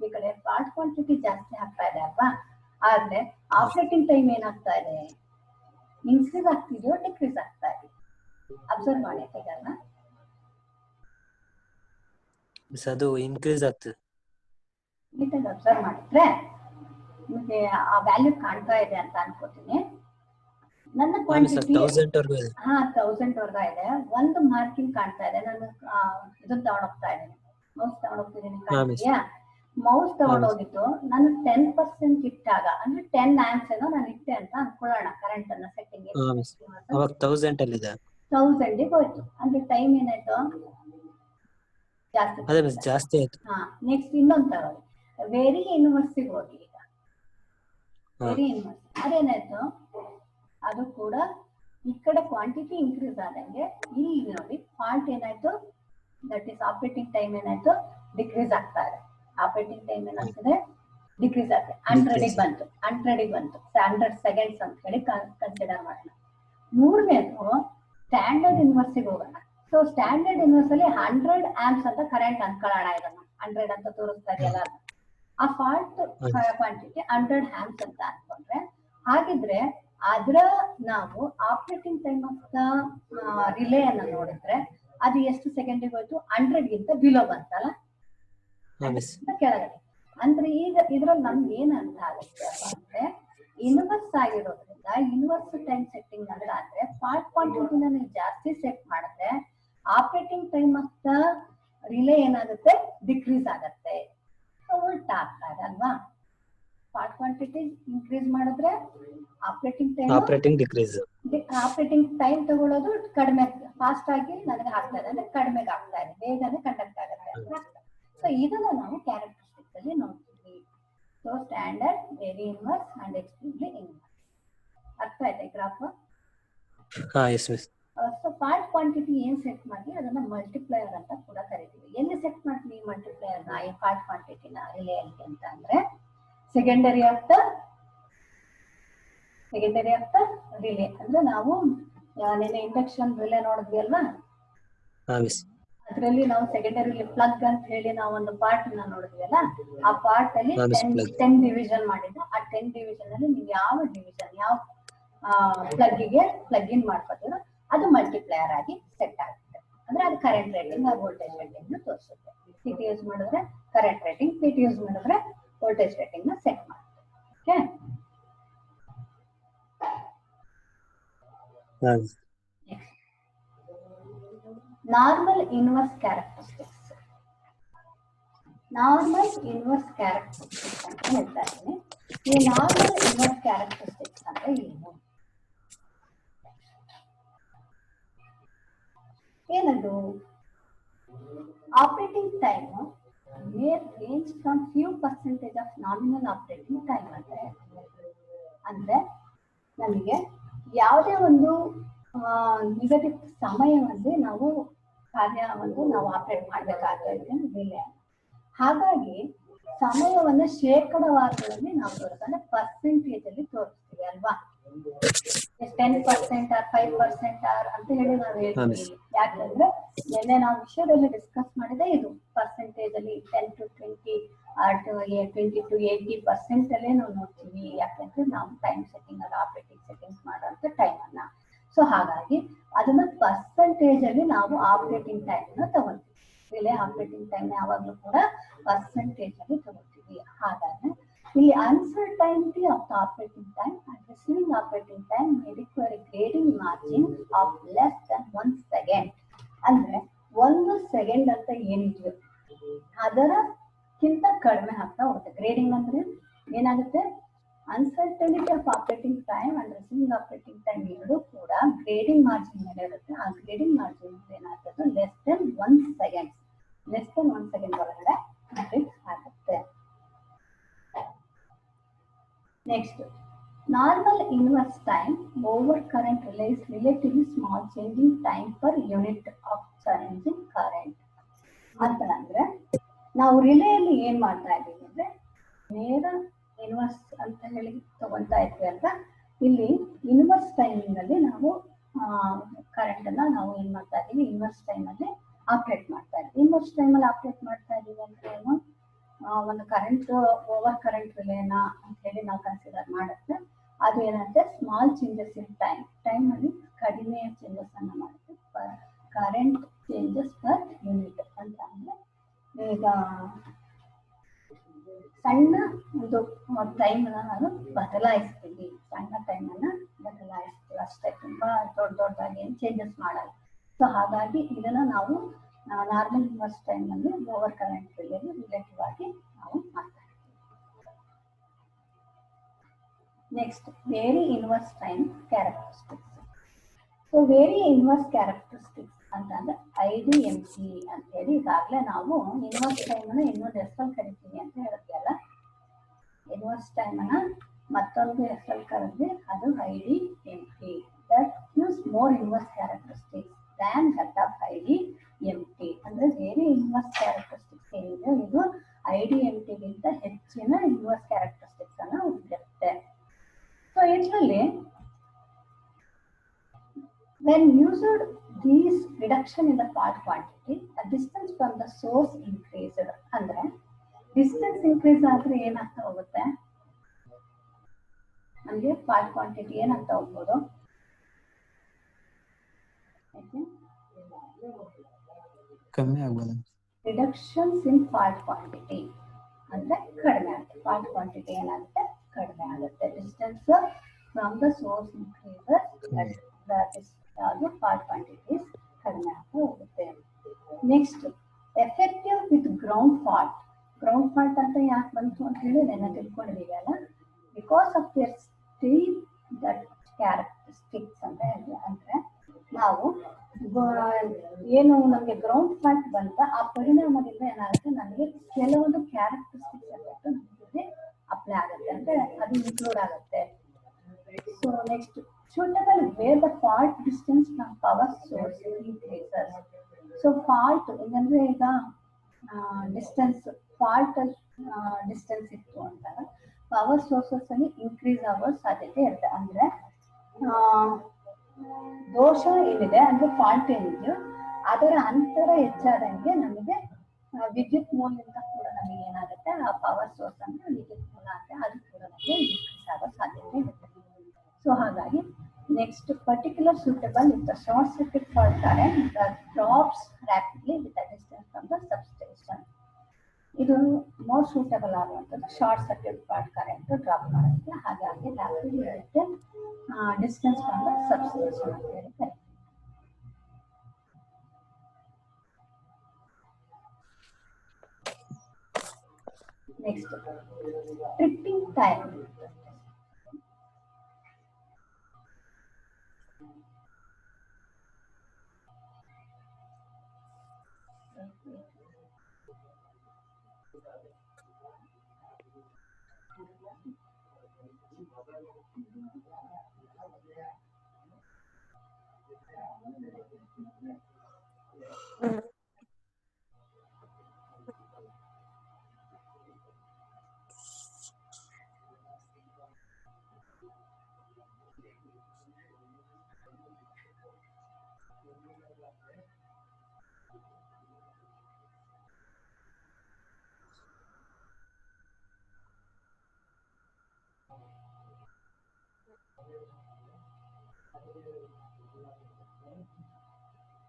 ಈ ಕಡೆ ಪಾರ್ಟ್ ಕ್ವಾಂಟಿಟಿ ಜಾಸ್ತಿ ಆಗ್ತಾ ಇದೆ ಅಲ್ವಾ, ಆದ್ರೆ ಆಪರೇಟಿಂಗ್ ಟೈಮ್ ಏನಾಗ್ತಾ ಇದೆ, ಇನ್ಕ್ರೀಸ್ ಆಗ್ತಿದೆಯೋ ಡಿಕ್ರೀಸ್ ಆಗ್ತಾ ಇದೆ. ಅಬ್ಸರ್ವ್ ಮಾಡಿ ಫಿಗರ್ನ. ಅದು ಇನ್ಕ್ರೀಸ್ ಆಗ್ತದೆ. ನೀಟಾಗಿ ಅಬ್ಸರ್ವ್ ಮಾಡಿದ್ರೆ ನಿಮಗೆ ಆ ವ್ಯಾಲ್ಯೂ ಕಾಣ್ತಾ ಇದೆ ಅಂತ ಅನ್ಕೋತೀನಿ. ನನ್ನ ಕ್ವಾಂಟಿಟಿ 1000 ವರ್ಗ ಇದೆ, ಒಂದು ಮಾರ್ಕಿಂಗ್ ಕಾಣ್ತಾ ಇದೆ. ನಾನು ಇದನ್ನ ತಗೊಂಡೋಗ್ತಾ ಇದ್ದೀನಿ, ಮೌಸ್ ತಗೊಂಡೋಗ್ತಿದ್ದೀನಿ, ಕಾಣ್ತೀಯಾ? ಮೌಸ್ ತಗೊಂಡೋಗಿದ್ದು ನಾನು 10% ಇಟ್ಟಾಗ ಅಂದ್ರೆ 10 ಆಂಪ್ಸ್ ಏನೋ ನಾನು ಇಟ್ಟೆ ಅಂತ ಅನ್ಕೊಳ್ಳೋಣ. ಕರೆಂಟ್ ಅನ್ನ ಸೆಟ್ಟಿಂಗ್ 1000 ಹೋಯ್ತು ಅಂದ್ರೆ ಟೈಮ್ ಏನಾಯ್ತು, ಜಾಸ್ತಿ ಆಯ್ತು. ನೆಕ್ಸ್ಟ್ ಇನ್ನೊಂದು ತಗೊಳ್ಳಿ, ವೆರಿ ಇನ್ವರ್ಸಿಗೆ ಹೋಗಿ. ಈಗ ವೆರಿ ಇನ್ವರ್ಸ್ ಅದೇನಾಯ್ತು, ಅದು ಕೂಡ ಈ ಕಡೆ ಕ್ವಾಂಟಿಟಿ ಇನ್ಕ್ರೀಸ್ ಆದಂಗೆ ಇಲ್ಲಿ ನೋಡಿ ಫಾಲ್ಟ್ ಏನಾಯ್ತು, ದಟ್ ಈಸ್ ಆಪರೇಟಿಂಗ್ ಟೈಮ್ ಏನಾಯ್ತು, ಡಿಕ್ರೀಸ್ ಆಗ್ತಾ ಇದೆ. ಆಪರೇಟಿಂಗ್ ಟೈಮ್ ಏನಾಗ್ತದೆ, ಡಿಕ್ರೀಸ್ ಆಗ್ತದೆ. 100 ಬಂತು 100 ಸೆಕೆಂಡ್ಸ್ ಅಂತ ಹೇಳಿ ಕನ್ಸಿಡರ್ ಮಾಡೋಣ. ಮೂರನೇದು ಸ್ಟ್ಯಾಂಡರ್ಡ್ ಇನ್ವರ್ಸಿಗೆ ಹೋಗೋಣ. ಸೊ ಸ್ಟ್ಯಾಂಡರ್ಡ್ ಇನ್ವರ್ಸ್ ಅಲ್ಲಿ 100 ಆಂಪ್ಸ್ ಅಂತ ಕರೆಂಟ್ ಅನ್ಕೊಳ್ಳೋಣ. ಇದನ್ನ 100 ಅಂತ ತೋರಿಸ್ತಾ ಇದೆಯಲ್ಲ, ಆ ಫಾಲ್ಟ್ ಕ್ವಾಂಟಿಟಿ 100 ಆಂಪ್ಸ್ ಅಂತ ಅನ್ಕೊಂಡ್ರೆ, ಹಾಗಿದ್ರೆ ಅದರ ನಾವು operating time of the relay ಅನ್ನ ನೋಡಿದ್ರೆ ಅದು ಎಷ್ಟು ಸೆಕೆಂಡಿಗೆ ಹೋಯ್ತು, 100ಗಿಂತ ಬಿಲೋ ಬಂತಲ್ಲ, ಕೆಳಗಡೆ. ಅಂದ್ರೆ ಈಗ ಇದ್ರಲ್ಲಿ ನಮ್ಗೆ ಏನ್ ಅರ್ಥ ಆಗುತ್ತೆ ಅಂದ್ರೆ, ಇನ್ವರ್ಸ್ ಆಗಿರೋದ್ರಿಂದ ಇನ್ವರ್ಸ್ ಟೈಮ್ ಸೆಟ್ಟಿಂಗ್ ಅಂದ್ರೆ ಫಾಲ್ಟ್ ಕ್ವಾಂಟಿಟಿನ ನೀವು ಜಾಸ್ತಿ ಸೆಟ್ ಮಾಡಿದ್ರೆ operating time of the relay ಏನಾಗುತ್ತೆ, ಡಿಕ್ರೀಸ್ ಆಗತ್ತೆ. ಉಲ್ಟಾ ಆಗ್ತಾ ಇದೆ ಅಲ್ವಾ. ಫಾಲ್ಟ್ ಕ್ವಾಂಟಿಟಿ ಇನ್ಕ್ರೀಸ್ ಮಾಡಿದ್ರೆ ಆಪರೇಟಿಂಗ್ ಟೈಮ್ ತಗೊಳ್ಳೋದು ಕಡಿಮೆ, ಫಾಸ್ಟ್ ಆಗಿ ನನಗೆ ಆಗ್ತಾ ಇದೆ ಅಂದ್ರೆ ಕಡಿಮೆಗೆ ಆಗ್ತಾ ಇದೆ, ಬೇಗನೆ ಕಂಡಕ್ಟ್ ಆಗುತ್ತೆ ಅಂತ. ಸೊ ಇದನ್ನ ನಾವು ಕ್ಯಾರೆಕ್ಟರಿಸ್ಟಿಕ್ಸ್ ಅಲ್ಲಿ ನೋಡ್ತೀವಿ. So standard, very inverse and extremely inverse. ಅರ್ಥ ಆಯ್ತಾ ಗ್ರಾಫ್? ಸೊ ಫಾಲ್ಟ್ ಕ್ವಾಂಟಿಟಿ ಏನ್ ಸೆಟ್ ಮಾಡಿ ಅದನ್ನ ಮಲ್ಟಿಪ್ಲೈಯರ್ ಅಂತ ಕೂಡ ಕರಿತೀವಿ. ಎಲ್ಲಿ ಸೆಟ್ ಮಾಡ್ತೀವಿ ಮಲ್ಟಿಪ್ಲೈಯರ್ ನ, ಈ ಫಾಲ್ಟ್ ಕ್ವಾಂಟಿಟಿನ ರಿಲೇ ಅಲ್ಲಿ ಅಂತ ಅಂದ್ರೆ ಸೆಕೆಂಡರಿ ಆಫ್ ದ ರಿಲೇ. ಅಂದ್ರೆ ನಾವು ನೆನೆ ಇಂಡಕ್ಷನ್ ರಿಲೇ ನೋಡಿದ್ವಿ ಅಲ್ವಾ, ಅದರಲ್ಲಿ ನಾವು ಸೆಕೆಂಡರಿ ಪ್ಲಗ್ ಅಂತ ಹೇಳಿ ನಾವು ಒಂದು ಪಾರ್ಟ್ ನೋಡಿದ್ವಿ ಅಲ್ಲ, ಆ ಪಾರ್ಟ್ ಅಲ್ಲಿ 10 ಡಿವಿಷನ್ ಮಾಡಿದ್ದು. ಆ 10 ಡಿವಿಷನ್ ಅಲ್ಲಿ ನೀವು ಯಾವ ಡಿವಿಷನ್ ಯಾವ ಪ್ಲಗ್ ಇನ್ ಮಾಡ್ಕೋತೀರೋ ಅದು ಮಲ್ಟಿಪ್ಲೈಯರ್ ಆಗಿ ಸೆಟ್ ಆಗುತ್ತೆ. ಅಂದ್ರೆ ಅದು ಕರೆಂಟ್ ರೇಟಿಂಗ್, ವೋಲ್ಟೇಜ್ ರೇಟಿಂಗ್ ತೋರಿಸುತ್ತೆ. ಸಿಟಿ ಯೂಸ್ ಮಾಡಿದ್ರೆ ಕರೆಂಟ್ ರೇಟಿಂಗ್, ಪಿಟಿ ಯೂಸ್ ಮಾಡಿದ್ರೆ ವೋಲ್ಟೇಜ್ ರೇಟಿಂಗ್ ನ ಸೆಟ್ ಮಾಡುತ್ತೆ. Okay, normal inverse characteristics. Normal inverse characteristics ಅಂತ ಹೇಳ್ತಾ ಇದ್ದೀನಿ. ಈ ನಾರ್ಮಲ್ ಇನ್ವರ್ಸ್ ಕ್ಯಾರೆಕ್ಟರಿಸ್ಟಿಕ್ಸ್ ಅಂದ್ರೆ ಏನು? ಏನದು? Operating time may range from few percentage of nominal operating time ಅಂತ ಹೇಳ್ತೀವಿ. ಅಂದ್ರೆ ನಮಗೆ ಯಾವುದೇ ಒಂದು ನಿಗದಿತ ಸಮಯದಲ್ಲಿ ನಾವು ಕಾರ್ಯವನ್ನು ನಾವು ಆಪರೇಟ್ ಮಾಡಬೇಕಾಗ್ತದೆ ರಿಲೇ. ಹಾಗಾಗಿ ಸಮಯವನ್ನು ಶೇಕಡವಾರುಗಳಲ್ಲಿ ನಾವು ತೋರಿಸ್ತೇವೆ, ಪರ್ಸೆಂಟೇಜ್ ಅಲ್ಲಿ ತೋರಿಸ್ತೀವಿ ಅಲ್ವಾ. 10% ಆರ್ 5% ಆರ್ ಅಂತ ಹೇಳಿ ನಾವು ಹೇಳ್ತೀವಿ. ಯಾಕಂದ್ರೆ ನಿನ್ನೆ ನಾವು ವಿಷಯದಲ್ಲಿ ಡಿಸ್ಕಸ್ ಮಾಡಿದೆ ಇದು ಪರ್ಸೆಂಟೇಜ್ ಅಲ್ಲಿ 10 to 20 20 to 80% ಅಲ್ಲೇ ನಾವು ನೋಡ್ತೀವಿ. ಯಾಕಂದ್ರೆ ನಾವು ಟೈಮ್ ಸೆಟ್ಟಿಂಗ್ ಅಲ್ಲಿ ಆಪರೇಟಿಂಗ್ ಸೆಟ್ಟಿಂಗ್ಸ್ ಮಾಡುವಂತ ಟೈಮ್ ಅನ್ನ. ಸೊ ಹಾಗಾಗಿ ಅದನ್ನ ಪರ್ಸೆಂಟೇಜ್ ಅಲ್ಲಿ ನಾವು ಆಪರೇಟಿಂಗ್ ಟೈಮ್ ಅನ್ನ ತಗೊಳ್ತೀವಿ. ರಿಲೇ ಆಪರೇಟಿಂಗ್ ಟೈಮ್ ಯಾವಾಗಲೂ ಕೂಡ ಪರ್ಸೆಂಟೇಜ್ ಅಲ್ಲಿ ತಗೊಳ್ತೀವಿ. ಹಾಗಾಗಿ ಇಲ್ಲಿ uncertainty of the operating time and receiving operating time may require a grading margin of less than 1 second. ಅಂದ್ರೆ 1 ಸೆಕೆಂಡ್ ಅಂತ ಏನಿದೆ ಅದರಕ್ಕಿಂತ ಕಡಿಮೆ ಆಗ್ತಾ ಹೋಗುತ್ತೆ. ಗ್ರೇಡಿಂಗ್ ಅಂದ್ರೆ ಏನಾಗುತ್ತೆ, uncertainty of operating time and receiving operating time ಎರಡೂ ಕೂಡ ಗ್ರೇಡಿಂಗ್ ಮಾರ್ಜಿನ್ ಮೇಲೆ ಇರುತ್ತೆ. ಆ ಗ್ರೇಡಿಂಗ್ ಮಾರ್ಜಿನ್ ಏನಾಗ್ತದೆ, less than 1 second, less than 1 second ಒಳಗಡೆ ಕಂಪ್ಲೀಟ್ ಆಗುತ್ತೆ. Next, normal inverse time over current relay is relatively small change in time per unit of change in current. ಅಂತಂದ್ರೆ ನಾವು ರಿಲೇಯಲ್ಲಿ ಏನ್ ಮಾಡ್ತಾ ಇದ್ದೀವಿ ಅಂದ್ರೆ ನೇರ ಇನ್ವರ್ಸ್ ಅಂತ ಹೇಳಿ ತಗೊಳ್ತಾ ಇದ್ವಿ ಅಂತ. ಇಲ್ಲಿ ಇನ್ವರ್ಸ್ ಟೈಮಿಂಗ್ ಅಲ್ಲಿ ನಾವು ಕರೆಂಟ್ ಅನ್ನ ನಾವು ಏನ್ ಮಾಡ್ತಾ ಇದೀವಿ, ಇನ್ವರ್ಸ್ ಟೈಮ್ ಅಲ್ಲಿ ಆಪರೇಟ್ ಮಾಡ್ತಾ ಇದ್ದೀವಿ. ಇನ್ವರ್ಸ್ ಟೈಮ್ ಅಲ್ಲಿ ಆಪರೇಟ್ ಮಾಡ್ತಾ ಇದೀವಿ ಅಂದ್ರೆ ಏನು, ಒಂದು ಕರೆಂಟ್ ಓವರ್ ಕರೆಂಟ್ ರಿಲೇನ ಅಂತ ಹೇಳಿ ನಾವು ಕನ್ಸಿಡರ್ ಮಾಡುತ್ತೆ. ಅದು ಏನಂತೆ ಸ್ಮಾಲ್ ಚೇಂಜಸ್ ಇನ್ ಟೈಮ್ ಅಲ್ಲಿ ಕಡಿಮೆ ಚೇಂಜಸ್ ಅನ್ನ ಮಾಡುತ್ತೆ. ಕರೆಂಟ್ ಚೇಂಜಸ್ ಪರ್ ಯೂನಿಟ್ ಅಂತ ಅಂದ್ರೆ ಈಗ ಸಣ್ಣ ಒಂದು ಟೈಮ್ ಅನ್ನ ನಾನು ಬದಲಾಯಿಸ್ತೀವಿ, ಸಣ್ಣ ಟೈಮ್ ಅನ್ನ ಬದಲಾಯಿಸ್ತೀವಿ ಅಷ್ಟೇ, ತುಂಬಾ ದೊಡ್ಡದಾಗಿ ಏನು ಚೇಂಜಸ್ ಮಾಡಲ್ಲ. ಸೊ ಹಾಗಾಗಿ ಇದನ್ನ ನಾವು ನಾರ್ಮಲ್ ಇನ್ವರ್ಸ್ ಟೈಮ್ ಅಲ್ಲಿ ಓವರ್ ಕರೆಂಟ್ ರಿಲೇಟಿವ್ ಆಗಿ ನಾವು ಮಾಡ್ತಾ ಇದ್ದೀವಿ. Next, very inverse time characteristics. So very inverse characteristics ಅಂತಂದ್ರೆ IDMC ಅಂತ ಹೇಳಿ ಈಗಾಗಲೇ ನಾವು ಇನ್ವರ್ಸ್ ಟೈಮ್ ಅನ್ನ ಇನ್ನೊಂದು ಹೆಸರಲ್ಲಿ ಕರಿತೀವಿ ಅಂತ ಹೇಳಿದ್ವಲ್ಲ. ಇನ್ವರ್ಸ್ ಟೈಮ್ ಅನ್ನ ಮತ್ತೊಂದು ಹೆಸರಲ್ಲಿ ಕರೆದ್ವಿ, ಅದು IDMC. That gives more inverse characteristics than that of IDMT. ಅಂದ್ರೆ ವೇರಿ ಇನ್ವರ್ಸ್ ಕ್ಯಾರೆಕ್ಟರಿಸ್ಟಿಕ್ಸ್ ಏನಿದೆ ಇದು IDMT ಗಿಂತ ಹೆಚ್ಚಿನ ಇನ್ವರ್ಸ್ ಕ್ಯಾರೆಕ್ಟರಿಸ್ಟಿಕ್ಸ್ ಅನ್ನ ಹೊಂದಿರುತ್ತೆ. ಸೊ ಇದರಲ್ಲಿ when used these reduction in the part quantity, a distance from the source increased. ಅಂದ್ರೆ distance increase ಆದ್ರೆ ಏನಾಗ್ತಾ ಹೋಗುತ್ತೆ, ನಮಗೆ ಪಾರ್ಟ್ ಕ್ವಾಂಟಿಟಿ ಏನಾಗ್ತಾ ಹೋಗ್ಬೋದು, ಕಮ್ಮಿ ಆಗ್ಬೋದು. ರಿಡಕ್ಷನ್ಸ್ ಇನ್ ಪಾರ್ಟ್ ಕ್ವಾಂಟಿಟಿ ಅಂದ್ರೆ ಕಡಿಮೆ ಆಗುತ್ತೆ. ಪಾರ್ಟ್ ಕ್ವಾಂಟಿಟಿ ಏನಾಗುತ್ತೆ, ಕಡಿಮೆ ಆಗುತ್ತೆ. Distance from the source increases, ಅದು ಪಾರ್ಟ್ ಕ್ವಾಂಟಿಟೀಸ್ ಕಡಿಮೆ ಆಗ್ತಾ ಹೋಗುತ್ತೆ. Next, effective with ground fault. Ground fault ಅಂತ ಯಾಕೆ ಬಂತು ಅಂತ ಹೇಳಿ ನೆನ್ನೆ ತಿಳ್ಕೊಂಡಿದೀವಿ ಅಲ್ಲ. Because of their steep that characteristics ಅಂತ ಹೇಳಿದ್ರೆ, ಅಂದ್ರೆ ನಾವು ಏನು ನಮಗೆ ಗ್ರೌಂಡ್ ಫಾಲ್ಟ್ ಬಂತ ಆ ಪರಿಣಾಮದಿಂದ ಏನಾಗುತ್ತೆ, ನಮಗೆ ಕೆಲವೊಂದು ಕ್ಯಾರೆಕ್ಟರಿಸ್ಟಿಕ್ಸ್ ಎಫೆಕ್ಟ್ ನಮಗೆ ಅಪ್ಲೈ ಆಗುತ್ತೆ, ಅಂದ್ರೆ ಅದು ಇನ್ಕ್ಲೂಡ್ ಆಗುತ್ತೆ. So next, suitable where the fault distance from power source increases. So fault ಏನಂದ್ರೆ ಈಗ ಡಿಸ್ಟೆನ್ಸ್ ಫಾಲ್ಟ್ ಡಿಸ್ಟೆನ್ಸ್ ಇತ್ತು ಅಂದಾಗ ಪವರ್ ಸೋರ್ಸಸ್ ಅಲ್ಲಿ ಇನ್ಕ್ರೀಸ್ ಆಗೋ ಸಾಧ್ಯತೆ ಇರುತ್ತೆ. ಅಂದ್ರೆ ದೋಷ ಏನಿದೆ ಅಂದ್ರೆ ಫಾಲ್ಟ್ ಏನಿದೆ ಅದರ ಅಂತರ ಹೆಚ್ಚಾದಂಗೆ ನಮಗೆ ವಿದ್ಯುತ್ ಮೂಲದಿಂದ ಕೂಡ ನಮಗೆ ಏನಾಗುತ್ತೆ, ಆ ಪವರ್ ಸೋರ್ಸ್ ಅಂದ್ರೆ ವಿದ್ಯುತ್ ಮೂಲ ಅಂತ ಅದು ಕೂಡ ನಮಗೆ ಇನ್ಕ್ರೀಸ್ ಆಗೋ ಸಾಧ್ಯತೆ ಇರುತ್ತೆ. ಸೊ ಹಾಗಾಗಿ next, particular suitable if the short circuit fault current that drops rapidly with the distance from the substation. ಇದು ಮೋರ್ ಸೂಟಬಲ್ ಆಗುವಂಥದ್ದು short circuit fault current drop ಮಾಡೋಕ್ಕೆ. ಹಾಗಾಗಿ ರ್ಯಾಪಿಡ್ ಇರುತ್ತೆ ಡಿಸ್ಟೆನ್ಸ್ ಫ್ರಮ್ ದ ಸಬ್ಸ್ಟೇಷನ್ ಅಂತ ಹೇಳಿ ಕರೀತೀವಿ. Next, tripping time.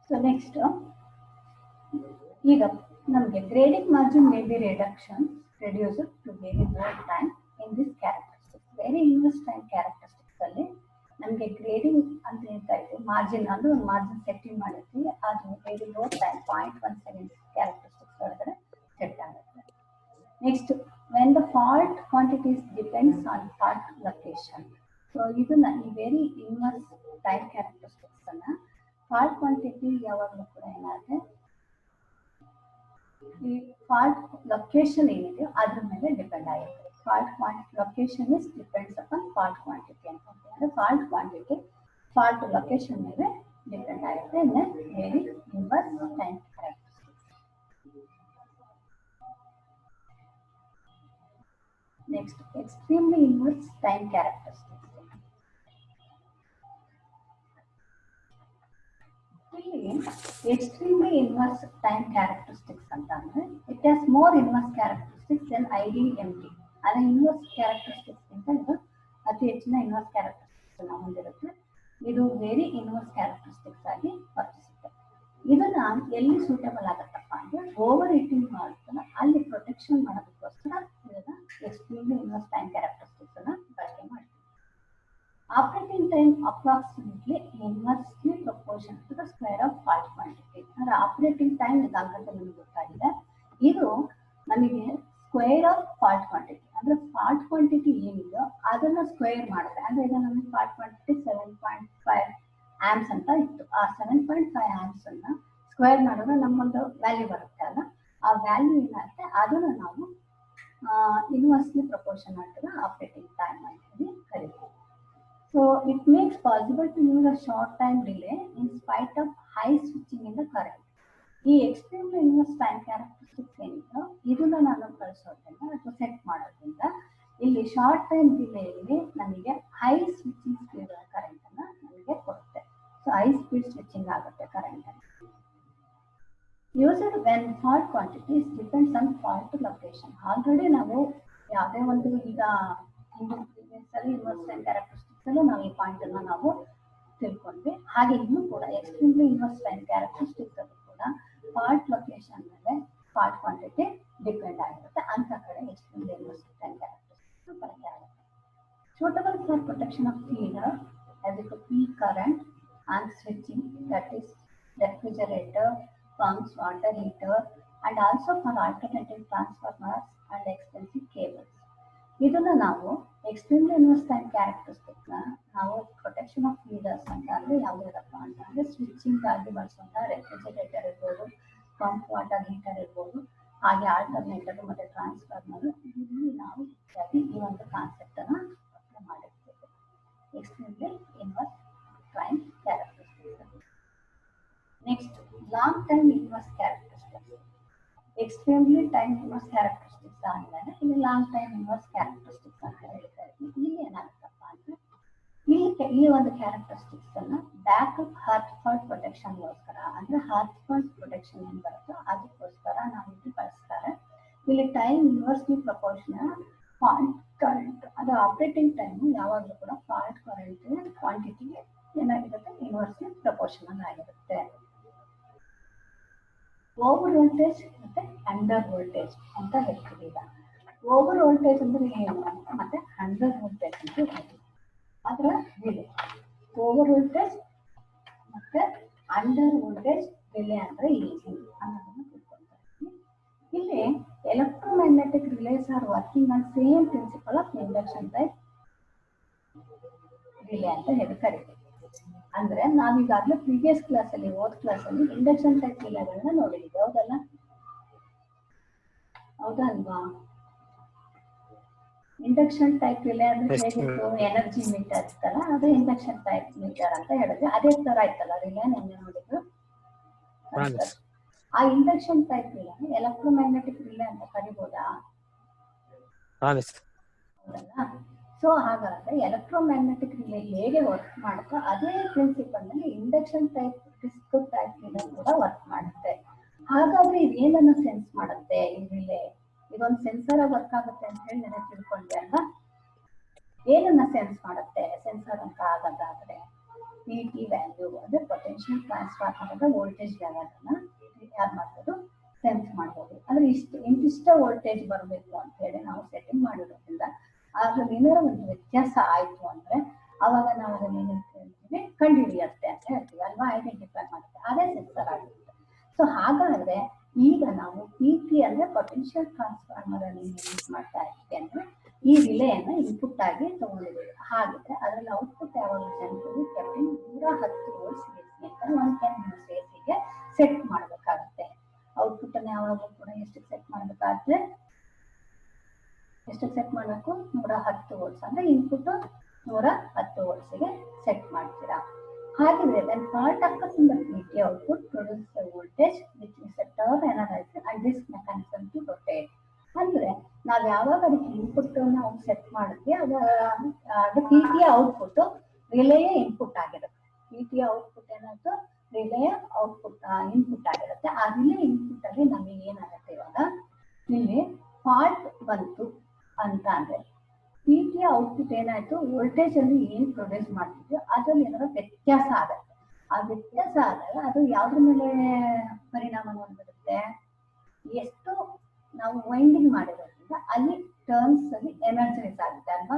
So next, ಈಗ ನಮಗೆ grading margin may be reduced to vary more time in this characteristics. Very inverse time characteristics ಅಲ್ಲಿ ನಮಗೆ ಗ್ರೇಡಿಂಗ್ ಅಂತ ಹೇಳ್ತಾ ಇದ್ದೀವಿ. ಮಾರ್ಜಿನ್ ಅಂದ್ರೆ ಒಂದು ಮಾರ್ಜಿನ್ ಸೆಟ್ಟಿಂಗ್ ಮಾಡಿರ್ತೀವಿ, ಅದು very low time 0.1 second characteristics ಒಳಗಡೆ ಸೆಟ್ ಆಗುತ್ತೆ. Next, when the fault quantities depends on fault location. So ಇದನ್ನ ಈ ವೆರಿ ಇನ್ವರ್ಸ್ ಟೈಮ್ ಕ್ಯಾರೆಕ್ಟರಿಸ್ಟಿಕ್ಸ್ ಅನ್ನ ಫಾಲ್ಟ್ ಕ್ವಾಂಟಿಟಿ ಯಾವಾಗಲೂ ಕೂಡ ಏನಾದ್ರೆ ಈ ಫಾಲ್ಟ್ ಲೊಕೇಶನ್ ಏನಿದೆಯೋ ಅದ್ರ ಮೇಲೆ ಡಿಪೆಂಡ್ ಆಗಿರುತ್ತೆ. Fault location is depends upon fault quantity ಅಂತ ಅಂದ್ರೆ ಫಾಲ್ಟ್ ಕ್ವಾಂಟಿಟಿ ಫಾಲ್ಟ್ ಲೊಕೇಶನ್ ಮೇಲೆ ಡಿಪೆಂಡ್ ಆಗುತ್ತೆ. Very inverse time characteristics. Next, extremely inverse time characteristics. ಇಲ್ಲಿ ಎಕ್ಸ್ಟ್ರೀಮ್ಲಿ ಇನ್ವರ್ಸ್ ಟೈಮ್ ಕ್ಯಾರೆಕ್ಟರಿಸ್ಟಿಕ್ಸ್ ಅಂತ ಅಂದ್ರೆ it has more inverse characteristics then ideal MT. ಅದೇ inverse characteristics ಅಂತ ಇದು ಅತಿ ಹೆಚ್ಚಿನ ಇನ್ವರ್ಸ್ ಕ್ಯಾರೆಕ್ಟರಿಸ್ಟಿಕ್ಸ್ ಅನ್ನು ಹೊಂದಿರುತ್ತೆ. ಇದು ವೆರಿ ಇನ್ವರ್ಸ್ ಕ್ಯಾರೆಕ್ಟರಿಸ್ಟಿಕ್ಸ್ ಆಗಿ ವರ್ತಿಸುತ್ತೆ. ಇದನ್ನ ಎಲ್ಲಿ ಸೂಟಬಲ್ ಆಗತ್ತಪ್ಪ ಅಂದ್ರೆ ಓವರ್ ಈಟಿಂಗ್ ಮಾಡ್ತಾನೆ ಅಲ್ಲಿ ಪ್ರೊಟೆಕ್ಷನ್ ಮಾಡೋದಕ್ಕೋಸ್ಕರ ಇದನ್ನ ಎಕ್ಸ್ಟ್ರೀಮ್ಲಿ ಇನ್ವರ್ಸ್ ಟೈಮ್ ಕ್ಯಾರೆಕ್ಟರಿಸ್ಟಿಕ್ಸ್ ಅನ್ನ ಬಳಕೆ ಮಾಡ್ತೀವಿ. Operating time approximately inversely proportional to the square of fault quantity. ಅಂದ್ರೆ ಆಪರೇಟಿಂಗ್ ಟೈಮ್ ಇದಾಗಂತ ನಿಮಗೆ ಗೊತ್ತಾಗಿದೆ. ಇದು ನಮಗೆ ಸ್ಕ್ವೇರ್ ಆಫ್ ಫಾಲ್ಟ್ ಕ್ವಾಂಟಿಟಿ ಅಂದ್ರೆ ಫಾಲ್ಟ್ ಕ್ವಾಂಟಿಟಿ ಏನಿದೆಯೋ ಅದನ್ನ ಸ್ಕ್ವೇರ್ ಮಾಡುತ್ತೆ. ಅಂದ್ರೆ ಈಗ ನಮಗೆ ಫಾಲ್ಟ್ ಕ್ವಾಂಟಿಟಿ 7.5 ಆಮ್ಸ್ ಅಂತ ಇತ್ತು. ಆ 7.5 ಆಮ್ಸ್ ಅನ್ನ ಸ್ಕ್ವೇರ್ ಮಾಡಿದ್ರೆ ನಮ್ಮೊಂದು ವ್ಯಾಲ್ಯೂ ಬರುತ್ತೆ ಅಲ್ಲ, ಆ ವ್ಯಾಲ್ಯೂ ಏನಾಗುತ್ತೆ ಅದನ್ನ ನಾವು inversely proportional to the operating time ಅಂತ ಹೇಳಿ ಕರಿತೀವಿ. So it makes possible to use a short time delay in spite of high switching in the current. ಈ ಎಕ್ಸ್ಟ್ರೀಮ್ಲಿ ಇನ್ವರ್ಸ್ ಟೈಮ್ ಕ್ಯಾರೆಕ್ಟರಿಸ್ಟಿಕ್ಸ್ ಏನಿದೆ ಇದನ್ನ ನಾನು ಬಳಸೋದ್ರಿಂದ ಅಥವಾ ಸೆಟ್ ಮಾಡೋದ್ರಿಂದ ಇಲ್ಲಿ ಶಾರ್ಟ್ ಟೈಮ್ ಡಿಲೇಯಲ್ಲಿ ನಮಗೆ ಹೈ ಸ್ವಿಚಿಂಗ್ ಸ್ಪೀಡ್ ಕರೆಂಟ್ ಅನ್ನ ನಮಗೆ ಕೊಡುತ್ತೆ. ಸೊ ಹೈ ಸ್ಪೀಡ್ ಸ್ವಿಚಿಂಗ್ ಆಗುತ್ತೆ ಕರೆಂಟ್ ಅನ್ನು. Used when fault quantities depends on fault location. Already ನಾವು ಯಾವುದೇ ಒಂದು ಈಗ ಇನ್ವರ್ಸ್ ಟೈಮ್ ಕ್ಯಾರೆಕ್ಟರಿಸ್ಟಿಕ್ಸ್ ನಾವು ಈ ಪಾಯಿಂಟ್ ಅನ್ನ ನಾವು ತಿಳ್ಕೊಂಡ್ವಿ. ಹಾಗೆ ಇನ್ನೂ ಕೂಡ ಎಕ್ಸ್ಟ್ರೀಮ್ಲಿ ಇನ್ವರ್ಸ್ ಟೈಮ್ ಕ್ಯಾರೆಕ್ಟರಿಸ್ಟಿಕ್ಸ್ ಅದು ಕೂಡ ಫಾಲ್ಟ್ ಲೊಕೇಶನ್ ಮೇಲೆ ಫಾಲ್ಟ್ ಕ್ವಾಂಟಿಟಿ ಡಿಪೆಂಡ್ ಆಗಿರುತ್ತೆ. ಅಂತ ಕಡೆ ಎಕ್ಸ್ಟ್ರೀಮ್ಲಿ ಇನ್ವರ್ಸ್ ಟೈಮ್ ಕ್ಯಾರೆಕ್ಟರಿಸ್ಟಿಕ್ಸ್ ಬಳಕೆ ಆಗುತ್ತೆ. Suitable for protection of feeder as it peak current and switching, that is refrigerator, pumps, water heater, and also for alternative transformers and expensive cables. ಇದನ್ನ ನಾವು extremely inverse time characteristics ನಾವು protection of feeders ಅಂತ ಅಂದ್ರೆ ಯಾವುದಪ್ಪ ಅಂತಂದ್ರೆ switching ಆಗಿ ಬಳಸುವಂತ refrigerator ಇರ್ಬೋದು, ಪಂಪ್ ವಾಟರ್ ಹೀಟರ್ ಇರ್ಬೋದು, ಹಾಗೆ ಆಲ್ಟರ್ನೇಟರ್ ಮತ್ತೆ ಟ್ರಾನ್ಸ್ಫಾರ್ಮರ್. ಇಲ್ಲಿ ನಾವು ಈ ಒಂದು ಕಾನ್ಸೆಪ್ಟ್ ಅನ್ನ ಅಪ್ಲೈ ಮಾಡಿರ್ತೇವೆ. Extremely inverse time characteristics. Next, long time inverse characteristics. Extremely time inverse characteristics ಆದ್ಮೇಲೆ ಇಲ್ಲಿ ಲಾಂಗ್ ಟೈಮ್ ಇನ್ವರ್ಸ್ ಕ್ಯಾರೆಕ್ಟರಿಸ್ಟಿಕ್ಸ್ ಅಂತ ಹೇಳ್ತಾರೆ. ಇಲ್ಲಿ ಏನಾಗುತ್ತಪ್ಪ ಅಂದ್ರೆ ಈ ಒಂದು ಕ್ಯಾರೆಕ್ಟರಿಸ್ಟಿಕ್ಸ್ ಅನ್ನ ಬ್ಯಾಕಪ್ ಹಾರ್ಟ್ ಫಾಲ್ಟ್ ಪ್ರೊಟೆಕ್ಷನ್ಗೋಸ್ಕರ ಅಂದ್ರೆ ಹಾರ್ಟ್ ಫಾಲ್ಟ್ ಪ್ರೊಟೆಕ್ಷನ್ ಏನ್ ಬರುತ್ತೋ ಅದಕ್ಕೋಸ್ಕರ ನಾವು ಇಲ್ಲಿ ಬಳಸ್ತಾರೆ. ಇಲ್ಲಿ time inversely proportional fault current ಅದು ಆಪರೇಟಿಂಗ್ ಟೈಮ್ ಯಾವಾಗಲೂ ಕೂಡ ಫಾಲ್ಟ್ ಕರೆಂಟ್ ಕ್ವಾಂಟಿಟಿಗೆ ಏನಾಗಿರುತ್ತೆ ಇನ್ವರ್ಸ್ಲಿ ಪ್ರಪೋರ್ಷನಲ್ ಆಗಿರುತ್ತೆ. ಓವರ್ ವೋಲ್ಟೇಜ್ ಮತ್ತೆ ಅಂಡರ್ ವೋಲ್ಟೇಜ್ ಅಂತ ಹೇಳ್ತೀವಿ. ಈಗ ಓವರ್ ವೋಲ್ಟೇಜ್ ಅಂದ್ರೆ ಏನು ಮತ್ತೆ ಅಂಡರ್ ವೋಲ್ಟೇಜ್ ಅಂತ ಹೇಳ್ತೀವಿ. ಅದರ ರಿಲೇ ಓವರ್ ವೋಲ್ಟೇಜ್ ಮತ್ತೆ ಅಂಡರ್ ವೋಲ್ಟೇಜ್ ರಿಲೇ ಅಂದ್ರೆ ಏನು ಅನ್ನೋದನ್ನ ತಿಳ್ಕೊಳ್ತಾರೆ. ಇಲ್ಲಿ electromagnetic relies are working on same principle of induction type relay ಅಂತ ಹೇಳಿ ಕರಿತೀವಿ. ಅಂದ್ರೆ ನಾವೀಗಾಗಲೇ ಪ್ರೀವಿಯಸ್ ಕ್ಲಾಸಲ್ಲಿ ಕ್ಲಾಸಲ್ಲಿ ಇಂಡಕ್ಷನ್ ಟೈಪ್ ರಿಲೇಗಳನ್ನ ನೋಡಿದ್ದೀವಿ, ಹೌದಲ್ಲ? ಹೌದಾ ಅಲ್ವಾ? ಇಂಡಕ್ಷನ್ ಟೈಪ್ ರಿಲೇ ಅಂದ್ರೆ ಹೇಗಿತ್ತು, ಎನರ್ಜಿ ಮೀಟರ್ ಇತ್ತಲ್ಲ, ಅದು ಇಂಡಕ್ಷನ್ ಟೈಪ್ ಮೀಟರ್ ಅಂತ ಹೇಳಿದ್ರೆ ಅದೇ ತರ ಇತ್ತಲ್ಲ ರಿಲೇ ನೆನ್ನೆ ನೋಡಿದ್ರು. ಆ induction type relay electromagnetic relay ಅಂತ ಕರಿಬೋದಾ? ಹೌದಲ್ಲ. ಸೊ ಹಾಗಾದ್ರೆ ಎಲೆಕ್ಟ್ರೋಮ್ಯಾಗ್ನೆಟಿಕ್ ರಿಲೇ ಹೇಗೆ ವರ್ಕ್ ಮಾಡುತ್ತೋ ಅದೇ ಪ್ರಿನ್ಸಿಪಲ್ ನಲ್ಲಿ induction type disc type relay ಕೂಡ ವರ್ಕ್ ಮಾಡುತ್ತೆ. ಹಾಗಾದ್ರೆ ಇದೇನನ್ನ ಸೆನ್ಸ್ ಮಾಡುತ್ತೆ ಈ ರಿಲೇ? ಇದೊಂದು ಸೆನ್ಸರ್ ವರ್ಕ್ ಆಗುತ್ತೆ ಅಂತ ಹೇಳಿ ನೆನೆ ತಿಳ್ಕೊಂಡ್ವಿ ಅಲ್ವಾ? ಏನನ್ನ ಸೆನ್ಸ್ ಮಾಡುತ್ತೆ ಸೆನ್ಸರ್ ಅಂತ ಆಗೋದಾದ್ರೆ? ಪಿ ಟಿ ವ್ಯಾಲ್ಯೂ ಅಂದ್ರೆ ಪೊಟೆನ್ಶಿಯಲ್ ಟ್ರಾನ್ಸ್ಫರ್ ಆಗೋದ ವೋಲ್ಟೇಜ್ ಲೆವೆಲ್ ಅನ್ನ ಯಾರು ಮಾಡ್ಬೋದು, ಸೆನ್ಸ್ ಮಾಡ್ಬೋದು. ಅಂದ್ರೆ ಇಂತಿಷ್ಟ ವೋಲ್ಟೇಜ್ ಬರಬೇಕು ಅಂತ ಹೇಳಿ ನಾವು ಸೆಟ್ಟಿಂಗ್ ಮಾಡಿರೋದ್ರಿಂದ ಅದ್ರಲ್ಲಿ ಏನಾರ ಒಂದು ವ್ಯತ್ಯಾಸ ಆಯ್ತು ಅಂದ್ರೆ ಅವಾಗ ನಾವು ಅದನ್ನ ಏನಂತ ಹೇಳ್ತೀವಿ, ಕಂಡುಹಿಡಿಯುತ್ತೆ ಅಂತ ಹೇಳ್ತೀವಿ ಅಲ್ವಾ, ಐಡೆಂಟಿಫೈ ಮಾಡುತ್ತೆ, ಅದೇ ಸೆನ್ಸರ್ ಆಗಿರುತ್ತೆ. ಸೊ ಹಾಗಾದ್ರೆ ಈಗ ನಾವು ಪಿ ಟಿ ಅಂದ್ರೆ ಪೊಟೆನ್ಶಿಯಲ್ ಟ್ರಾನ್ಸ್ಫಾರ್ಮರ್ ಅನ್ನು ಯೂಸ್ ಮಾಡ್ತಾ ಇದ್ದೀವಿ ಅಂದ್ರೆ ಈ ರಿಲೇಯನ್ನ ಇನ್ಪುಟ್ ಆಗಿ ತಗೊಂಡಿದ್ದೀವಿ. ಹಾಗಿದ್ರೆ ಅದರಲ್ಲಿ ಔಟ್ಪುಟ್ ಯಾವಾಗ ಜನರಲಿ ಕೆಪ್ಟಿನ್ 110 ವೋಲ್ಟ್ಸ್ ಅಂತ 110 ಗೆ ಸೆಟ್ ಮಾಡಬೇಕಾಗುತ್ತೆ. ಔಟ್ಪುಟ್ ಅನ್ನು ಯಾವಾಗಲೂ ಕೂಡ ಎಷ್ಟಕ್ಕೆ ಸೆಟ್ ಮಾಡಬೇಕಾದ್ರೆ, ಎಷ್ಟಕ್ಕೆ ಸೆಟ್ ಮಾಡಬೇಕು? 110 ವೋಲ್ಟ್ಸ್ ಅಂದ್ರೆ ಇನ್ಪುಟ್ 110 ವೋಲ್ಟ್ಸ್ಗೆ ಸೆಟ್ ಮಾಡ್ತೀರಾ. ಹಾಗಿದ್ರೆ then part occurs in the PT output produces the voltage which is a turn analyzer and this mechanism to rotate. ಅಂದ್ರೆ ನಾವ್ ಯಾವಾಗ ಅದಕ್ಕೆ ಇನ್ಪುಟ್ ನಾವು ಸೆಟ್ ಮಾಡ್ತೀವಿ ಅದು ಪಿ ಟಿ ಔಟ್ಪುಟ್ ರಿಲೇಯ ಇನ್ಪುಟ್ ಆಗಿರುತ್ತೆ. ಪಿ ಟಿ ಔಟ್ಪುಟ್ ಏನಾಯ್ತು, ರಿಲೇಯ ಔಟ್ಪುಟ್ ಇನ್ಪುಟ್ ಆಗಿರುತ್ತೆ. ಆ ರಿಲೇ ಇನ್ಪುಟ್ ಅಲ್ಲಿ ನಮಗೆ ಏನಾಗುತ್ತೆ, ಇವಾಗ ಇಲ್ಲಿ ಫಾಲ್ಟ್ ಬಂತು ಅಂತ ಅಂದ್ರೆ ಪಿ ಟಿ ಔಟ್ಪುಟ್ ಏನಾಯ್ತು, ವೋಲ್ಟೇಜ್ ಅಲ್ಲಿ ಏನ್ ಪ್ರೊಡ್ಯೂಸ್ ಮಾಡ್ತಿದ್ಯೋ ಅದ್ರಲ್ಲಿ ಏನಾದ್ರು ವ್ಯತ್ಯಾಸ ಆಗುತ್ತೆ. ಆ ವ್ಯತ್ಯಾಸ ಆದಾಗ ಅದು ಯಾವ್ದ್ರ ಮೇಲೆ ಪರಿಣಾಮವನ್ನು ಬೀರುತ್ತೆ, ಎಷ್ಟು ನಾವು ವೈಂಡಿಂಗ್ ಮಾಡಿರೋದ್ರಿಂದ ಅಲ್ಲಿ ಟರ್ನ್ಸ್ ಅಲ್ಲಿ ಎನರ್ಜೈಸ್ ಆಗುತ್ತೆ ಅಲ್ವಾ,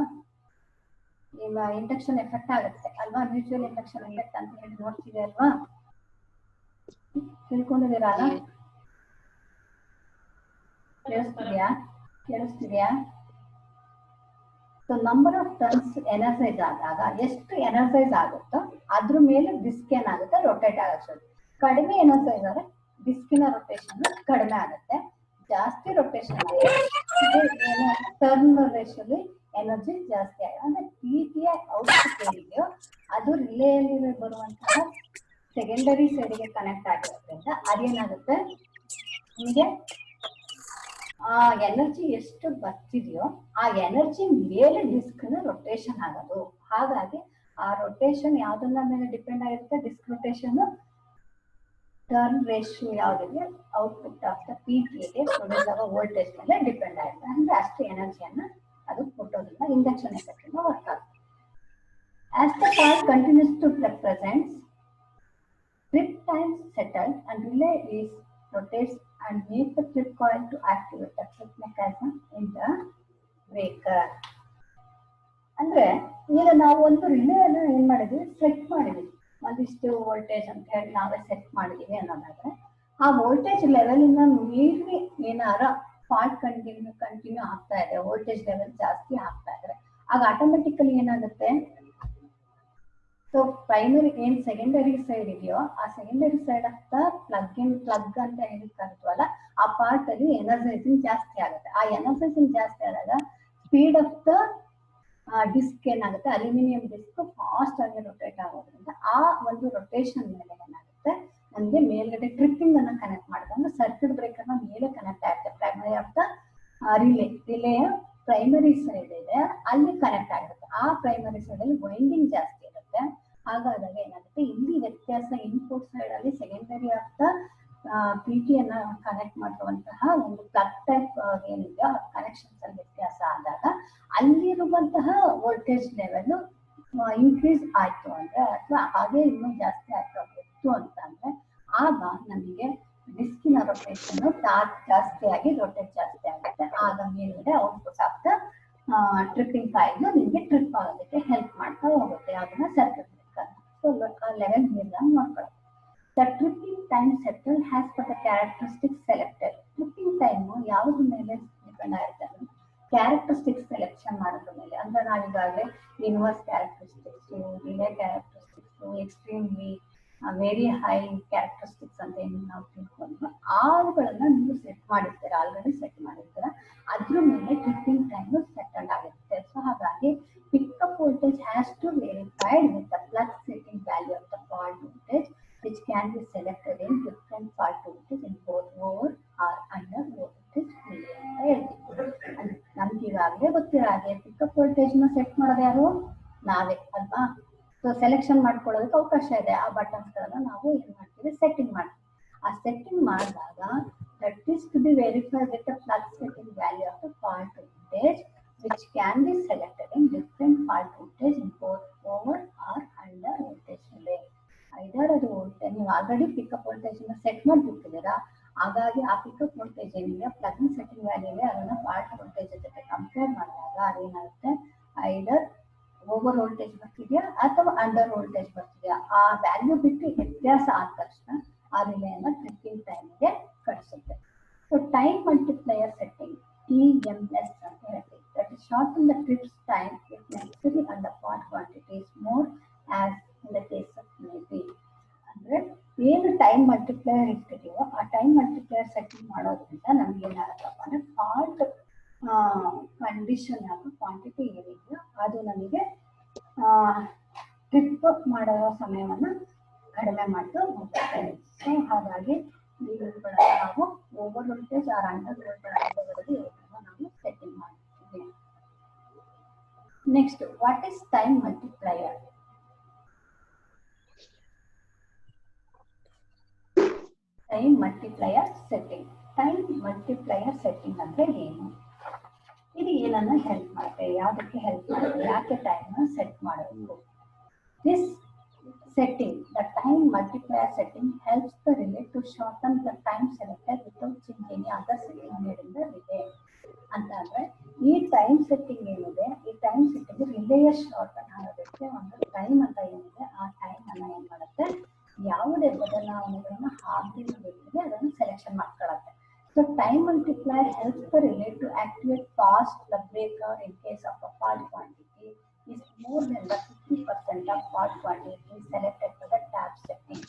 ಈಗ ಇಂಡಕ್ಷನ್ ಎಫೆಕ್ಟ್ ಆಗುತ್ತೆ ಅಲ್ವಾ, ಮ್ಯೂಚುವಲ್ ಇಂಡಕ್ಷನ್ ಎಫೆಕ್ಟ್ ಅಂತ ಹೇಳಿ ನೋಡ್ತೀವಿ ಅಲ್ವಾ, ತಿಳ್ಕೊಂಡಿದ್ದೀರಲ್ಲ? ಕೇಳಿಸ್ತಿದ್ಯಾ? So number of turns energise ಆದಾಗ ಎಷ್ಟು ಎನರ್ಜೈಸ್ ಆಗುತ್ತೋ ಅದ್ರ ಮೇಲೆ ಡಿಸ್ಕ್ ಏನಾಗುತ್ತೆ, ರೊಟೇಟ್ ಆಗುತ್ತೆ. ಕಡಿಮೆ ಎನರ್ಜೈಸ್ ಆದ್ರೆ ಡಿಸ್ಕಿನ ರೊಟೇಷನ್ ಕಡಿಮೆ ಆಗುತ್ತೆ, ಜಾಸ್ತಿ ರೊಟೇಷನ್ ಆದ್ರೆ ಟರ್ನ್ ರೇಷಿಯೋಲಿ ಎನರ್ಜಿ ಜಾಸ್ತಿ ಆಗುತ್ತೆ. ಅಂದ್ರೆ ಪಿ ಟಿ ಔಟ್ಪುಟ್ ಏನಿದೆಯೋ ಅದು ರಿಲೇಯಲ್ಲಿ ಬರುವಂತಹ ಸೆಕೆಂಡರಿ ಸೈಡ್ಗೆ ಕನೆಕ್ಟ್ ಆಗಿರೋದ್ರಿಂದ ಅದೇನಾಗುತ್ತೆ, ನಿಮಗೆ ಆ ಎನರ್ಜಿ ಎಷ್ಟು ಬರ್ತಿದೆಯೋ ಆ ಎನರ್ಜಿ ಮೇಲೆ ಡಿಸ್ಕ್ ನ ರೊಟೇಷನ್ ಆಗೋದು. ಹಾಗಾಗಿ ಆ ರೊಟೇಷನ್ ಯಾವ್ದನ್ನ ಮೇಲೆ ಡಿಪೆಂಡ್ ಆಗಿರುತ್ತೆ, ಡಿಸ್ಕ್ ರೊಟೇಷನ್ ಟರ್ನ್ ರೇಷಿಯೋ ಯಾವ್ದಿದೆ ಔಟ್ಪುಟ್ ಆಫ್ ದ ಪಿ ಟಿಗೆ ಪ್ರೊಡ್ಯೂಸ್ ಆಗೋ ವೋಲ್ಟೇಜ್ ಮೇಲೆ ಡಿಪೆಂಡ್ ಆಗುತ್ತೆ. ಅಂದ್ರೆ ಅಷ್ಟು ಎನರ್ಜಿಯನ್ನ ಅದು ಕೊಟ್ಟೋದ್ರಿಂದ ಇಂಡಕ್ಷನ್ ಎಫೆಕ್ಟ್ ಇಂದ ವರ್ಕ್ ಆಗುತ್ತೆ. As the part continues to presents trip time settled and relay is rotates and make the trip coil to activate the trip mechanism in the breaker. ಅಂದ್ರೆ ಈಗ ನಾವು ಒಂದು ರಿಲೇ ಅನ್ನ ಏನ್ ಮಾಡಿದ್ವಿ, ಸೆಟ್ ಮಾಡಿದ್ವಿ, ಒಂದಿಷ್ಟು ವೋಲ್ಟೇಜ್ ಅಂತ ಹೇಳಿ ನಾವೇ ಸೆಟ್ ಮಾಡಿದೀವಿ ಅನ್ನೋದಾದ್ರೆ ಆ ವೋಲ್ಟೇಜ್ ಲೆವೆಲ್ ಇಂದ ಮೀರಿ ಏನಾರ ಫಾಲ್ಟ್ ಕಂಟಿನ್ಯೂ ಆಗ್ತಾ ಇದೆ, ವೋಲ್ಟೇಜ್ ಲೆವೆಲ್ ಜಾಸ್ತಿ ಆಗ್ತಾ ಇದ್ರೆ ಆಗ ಆಟೋಮೆಟಿಕಲಿ ಏನಾಗುತ್ತೆ, ಸೊ ಪ್ರೈಮರಿ ಏನ್ ಸೆಕೆಂಡರಿ ಸೈಡ್ ಇದೆಯೋ ಆ ಸೆಕೆಂಡರಿ ಸೈಡ್ ಅಂತ ಪ್ಲಗ್ ಅಂತ ಹೇಳಿ ಕರಿತೀವಲ್ಲ ಆ ಪಾರ್ಟ್ ಅಲ್ಲಿ ಎನರ್ಜೈಸಿಂಗ್ ಜಾಸ್ತಿ ಆಗುತ್ತೆ. ಆ ಎನರ್ಜೈಸಿಂಗ್ ಜಾಸ್ತಿ ಆದಾಗ ಸ್ಪೀಡ್ ಆಫ್ ದ ಡಿಸ್ಕ್ ಏನಾಗುತ್ತೆ, ಅಲ್ಯೂಮಿನಿಯಂ ಡಿಸ್ಕ್ ಫಾಸ್ಟ್ ಆಗಿ ರೊಟೇಟ್ ಆಗೋದ್ರಿಂದ ಆ ಒಂದು ರೊಟೇಷನ್ ಮೇಲೆ ಏನಾಗುತ್ತೆ ನಮ್ಗೆ ಮೇಲ್ಗಡೆ ಟ್ರಿಪ್ಪಿಂಗ್ ಅನ್ನ ಕನೆಕ್ಟ್ ಮಾಡಿದ್ರೆ ಅಂದ್ರೆ ಸರ್ಕ್ಯೂಟ್ ಬ್ರೇಕರ್ ನ ಮೇಲೆ ಕನೆಕ್ಟ್ ಆಗುತ್ತೆ. ಪ್ರೈಮರಿ ಆಫ್ ದ ರಿಲೇಯ ಪ್ರೈಮರಿ ಸೈಡ್ ಇದೆ ಅಲ್ಲಿ ಕನೆಕ್ಟ್ ಆಗಿರುತ್ತೆ. ಆ ಪ್ರೈಮರಿ ಸೈಡ್ ಅಲ್ಲಿ ವೈಂಡಿಂಗ್ ಜಾಸ್ತಿ ಇರುತ್ತೆ. ಹಾಗಾದಾಗ ಏನಾಗುತ್ತೆ, ಇಲ್ಲಿ ವ್ಯತ್ಯಾಸ ಇನ್ಪುಟ್ ಸೈಡ್ ಅಲ್ಲಿ secondary of the P T ಅನ್ನ ಕನೆಕ್ಟ್ ಮಾಡುವಂತಹ ಒಂದು ಪ್ಲಗ್ ಟೈಪ್ ಏನಿದೆ ಆ ಕನೆಕ್ಷನ್ಸ್ ಅಲ್ಲಿ ವ್ಯತ್ಯಾಸ ಆದಾಗ ಅಲ್ಲಿರುವಂತಹ ವೋಲ್ಟೇಜ್ ಲೆವೆಲ್ ಇನ್ಕ್ರೀಸ್ ಆಯ್ತು ಅಂದ್ರೆ ಅಥವಾ ಹಾಗೆ ಇನ್ನೂ ಜಾಸ್ತಿ ಆಗ್ತಾ ಅಂತ ಅಂದ್ರೆ ಆಗ ನಮಗೆ ಡಿಸ್ಕಿನ ರೊಟೇಷನ್ ಟಾರ್ಕ್ ಜಾಸ್ತಿ ಆಗಿ ರೊಟೇಟ್ ಜಾಸ್ತಿ ಆಗುತ್ತೆ. ಆಗ ಮೇಲ್ಗಡೆ output of the tripping coil ನಿಮಗೆ ಟ್ರಿಪ್ ಆಗೋದಕ್ಕೆ ಹೆಲ್ಪ್ ಮಾಡ್ತಾ ಹೋಗುತ್ತೆ. ಅದನ್ನ ಸರ್ಕ್ಯೂಟ್ ಲೆವೆಲ್ ನೀರ್ದಂಗ್ ನೋಡ್ಕೊಳ್ಳೋದು. The tripping time settled has for the characteristics selected. Tripping time ಯಾವ್ದ್ರ ಮೇಲೆ ಡಿಪೆಂಡ್ ಆಗಿರುತ್ತೆ ಅಂದ್ರೆ ಕ್ಯಾರೆಕ್ಟರಿಸ್ಟಿಕ್ಸ್ ಸೆಲೆಕ್ಷನ್ ಮಾಡೋದ್ರ ಮೇಲೆ. ಅಂದ್ರೆ ನಾವೀಗಾಗಲೇ inverse characteristics, relay characteristics, extremely very high characteristics ಅಂತ ಏನು ನಾವು ತಿಳ್ಕೊಂಡ್ವಿ ಅವುಗಳನ್ನ ನೀವು ಸೆಟ್ ಮಾಡಿರ್ತೀರ, ಆಲ್ರೆಡಿ ಸೆಟ್ ಮಾಡಿರ್ತೀರ. ಅದ್ರ ಮೇಲೆ ಟ್ರಿಪ್ಪಿಂಗ್ ಟೈಮ್ ಸೆಟಲ್ ಆಗುತ್ತೆ. ಗೊತ್ತಿರೋ ಹಾಗೆ ಪಿಕಪ್ ವೋಲ್ಟೇಜ್ ನ ಸೆಟ್ ಮಾಡೋದು ಯಾರು? ನಾವೇ ಅಲ್ವಾ? ಸೊ ಸೆಲೆಕ್ಷನ್ ಮಾಡ್ಕೊಳ್ಳೋದಕ್ಕೆ ಅವಕಾಶ ಇದೆ. ಆ ಬಟನ್ಸ್ ಗಳನ್ನ ನಾವು ಏನ್ ಮಾಡ್ತೀವಿ, ಸೆಟ್ಟಿಂಗ್ ಮಾಡ್ತೀವಿ. ಆ ಸೆಟ್ಟಿಂಗ್ ಮಾಡಿದಾಗ that is to be verified with the fluctuating value of the fault voltage which can be selected in different fault voltage in both over or under voltage relay. Either ಅದು voltage ನೀವು already pickup voltage set ಮಾಡಿಬಿಟ್ಟಿದ್ದೀರಾ, ಹಾಗಾಗಿ ಆ pickup voltage ಏನಿದೆ plug in setting value ಇದೆ ಅದನ್ನ fault voltage ಜೊತೆ compare ಮಾಡಿದಾಗ ಅದೇನಾಗುತ್ತೆ, ಐದರ್ ಓವರ್ ವೋಲ್ಟೇಜ್ ಬರ್ತಿದೆಯಾ ಅಥವಾ ಅಂಡರ್ ವೋಲ್ಟೇಜ್ ಬರ್ತಿದೆಯಾ ಆ ವ್ಯಾಲ್ಯೂ ಬಿಟ್ಟು ವ್ಯತ್ಯಾಸ ಆದ ತಕ್ಷಣ ಆ ರಿಲೇಯನ್ನ ಟ್ರಿಪ್ಪಿಂಗ್ ಟೈಮ್ಗೆ ಕಳಿಸುತ್ತೆ. So time multiplier setting TMS ಅಂತ ಹೇಳ್ತೀವಿ. That is shorten the trips time if necessary and the fault quantity is more as in the case of maybe. ಅಂದ್ರೆ ಏನು ಟೈಮ್ ಮಲ್ಟಿಪ್ಲೈಯರ್ ಇರ್ತಿದೆಯೋ ಆ ಟೈಮ್ ಮಲ್ಟಿಪ್ಲೈಯರ್ ಸೆಟ್ಟಿಂಗ್ ಮಾಡೋದ್ರಿಂದ ನಮ್ಗೆ ಏನಾಗುತ್ತಪ್ಪ ಅಂದ್ರೆ ಫಾಲ್ಟ್ ಕಂಡೀಷನ್ ಹಾಗೂ quantity ಏನಿದೆಯೋ ಅದು ನಮಗೆ ಟ್ರಿಪ್ ಮಾಡೋ ಸಮಯವನ್ನ ಕಡಿಮೆ ಮಾಡ್ತಾ ಹೋಗುತ್ತೆ. ಸೊ ಹಾಗಾಗಿ ಇವುಗಳನ್ನ ನಾವು over voltage R under voltage ನಾವು ಸೆಟ್ಟಿಂಗ್ ಮಾಡ್ತೀವಿ. Next, what is time multiplier? Time multiplier setting. Time multiplier setting ಅಂದ್ರೆ ಏನು? ಇದು ಏನನ್ನ ಹೆಲ್ಪ್ ಮಾಡುತ್ತೆ, ಯಾವುದಕ್ಕೆ ಹೆಲ್ಪ್ ಮಾಡುತ್ತೆ, ಯಾಕೆ ಟೈಮ್ ಸೆಟ್ ಮಾಡಬೇಕು? This setting, the time multiplier setting, helps the relay to shorten the time selected without changing any other setting made in the relay. ಅಂತಂದ್ರೆ ಈ ಟೈಮ್ ಸೆಟ್ಟಿಂಗ್ ಏನಿದೆ, ಈ ಟೈಮ್ ಸೆಟ್ಟಿಂಗ್ ರಿಲೇಯ ಶಾರ್ಟನ್ ಆಗೋದಕ್ಕೆ ಒಂದು time ಅಂತ ಏನಿದೆ ಆ ಟೈಮ್ ಅನ್ನ ಏನ್ ಮಾಡುತ್ತೆ, ಯಾವುದೇ ಬದಲಾವಣೆಗಳನ್ನ ಹಾಕಿದ್ರೆ ಅದನ್ನು selection ಮಾಡ್ಕೊಳ್ಳುತ್ತೆ. So time multiplier helps the relay to activate fast the breaker in case of a fault quantity is more than the 50% of fault quantity selected for the tab setting.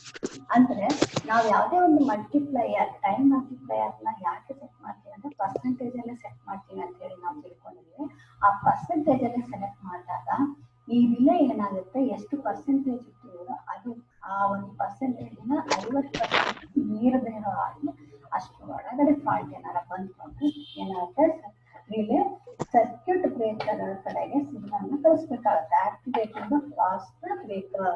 ಅಂದ್ರೆ ನಾವು ಯಾವುದೇ ಒಂದು ಮಲ್ಟಿಪ್ಲೈಯರ್ ಟೈಮ್ ಮಲ್ಟಿಪ್ಲೈಯರ್ ನ ಯಾಕೆ set ಮಾಡ್ತೀವಿ ಅಂದ್ರೆ percentage ಅಲ್ಲಿ set ಮಾಡ್ತೀವಿ ಅಂತ ಹೇಳಿ ನಾವು ತಿಳ್ಕೊಂಡಿದ್ವಿ. ಆ ಪರ್ಸೆಂಟೇಜ್ ಅಲ್ಲಿ ಸೆಲೆಕ್ಟ್ ಮಾಡಿದಾಗ ಈ ರಿಲೇ ಏನಾಗುತ್ತೆ, ಎಷ್ಟು ಪರ್ಸೆಂಟೇಜ್ ಇಟ್ಟಿರೋ ಅದು ಆ ಒಂದು ಪರ್ಸೆಂಟೇಜ್ನ 50% ಮೀರದೇ ಇರೋ ಹಾಗೆ ಅಷ್ಟು ಒಳಗಡೆ ಫಾಲ್ಟ್ ಏನಾರ ಬಂತು ಅಂದ್ರೆ ಏನಾಗುತ್ತೆ, ರಿಲೇ ಸರ್ಕ್ಯೂಟ್ ಬ್ರೇಕರ್ ಕಡೆಗೆ ಸಿಗ್ನಲ್ ಕಳಿಸ್ಬೇಕಾಗುತ್ತೆ. Activating the fast breaker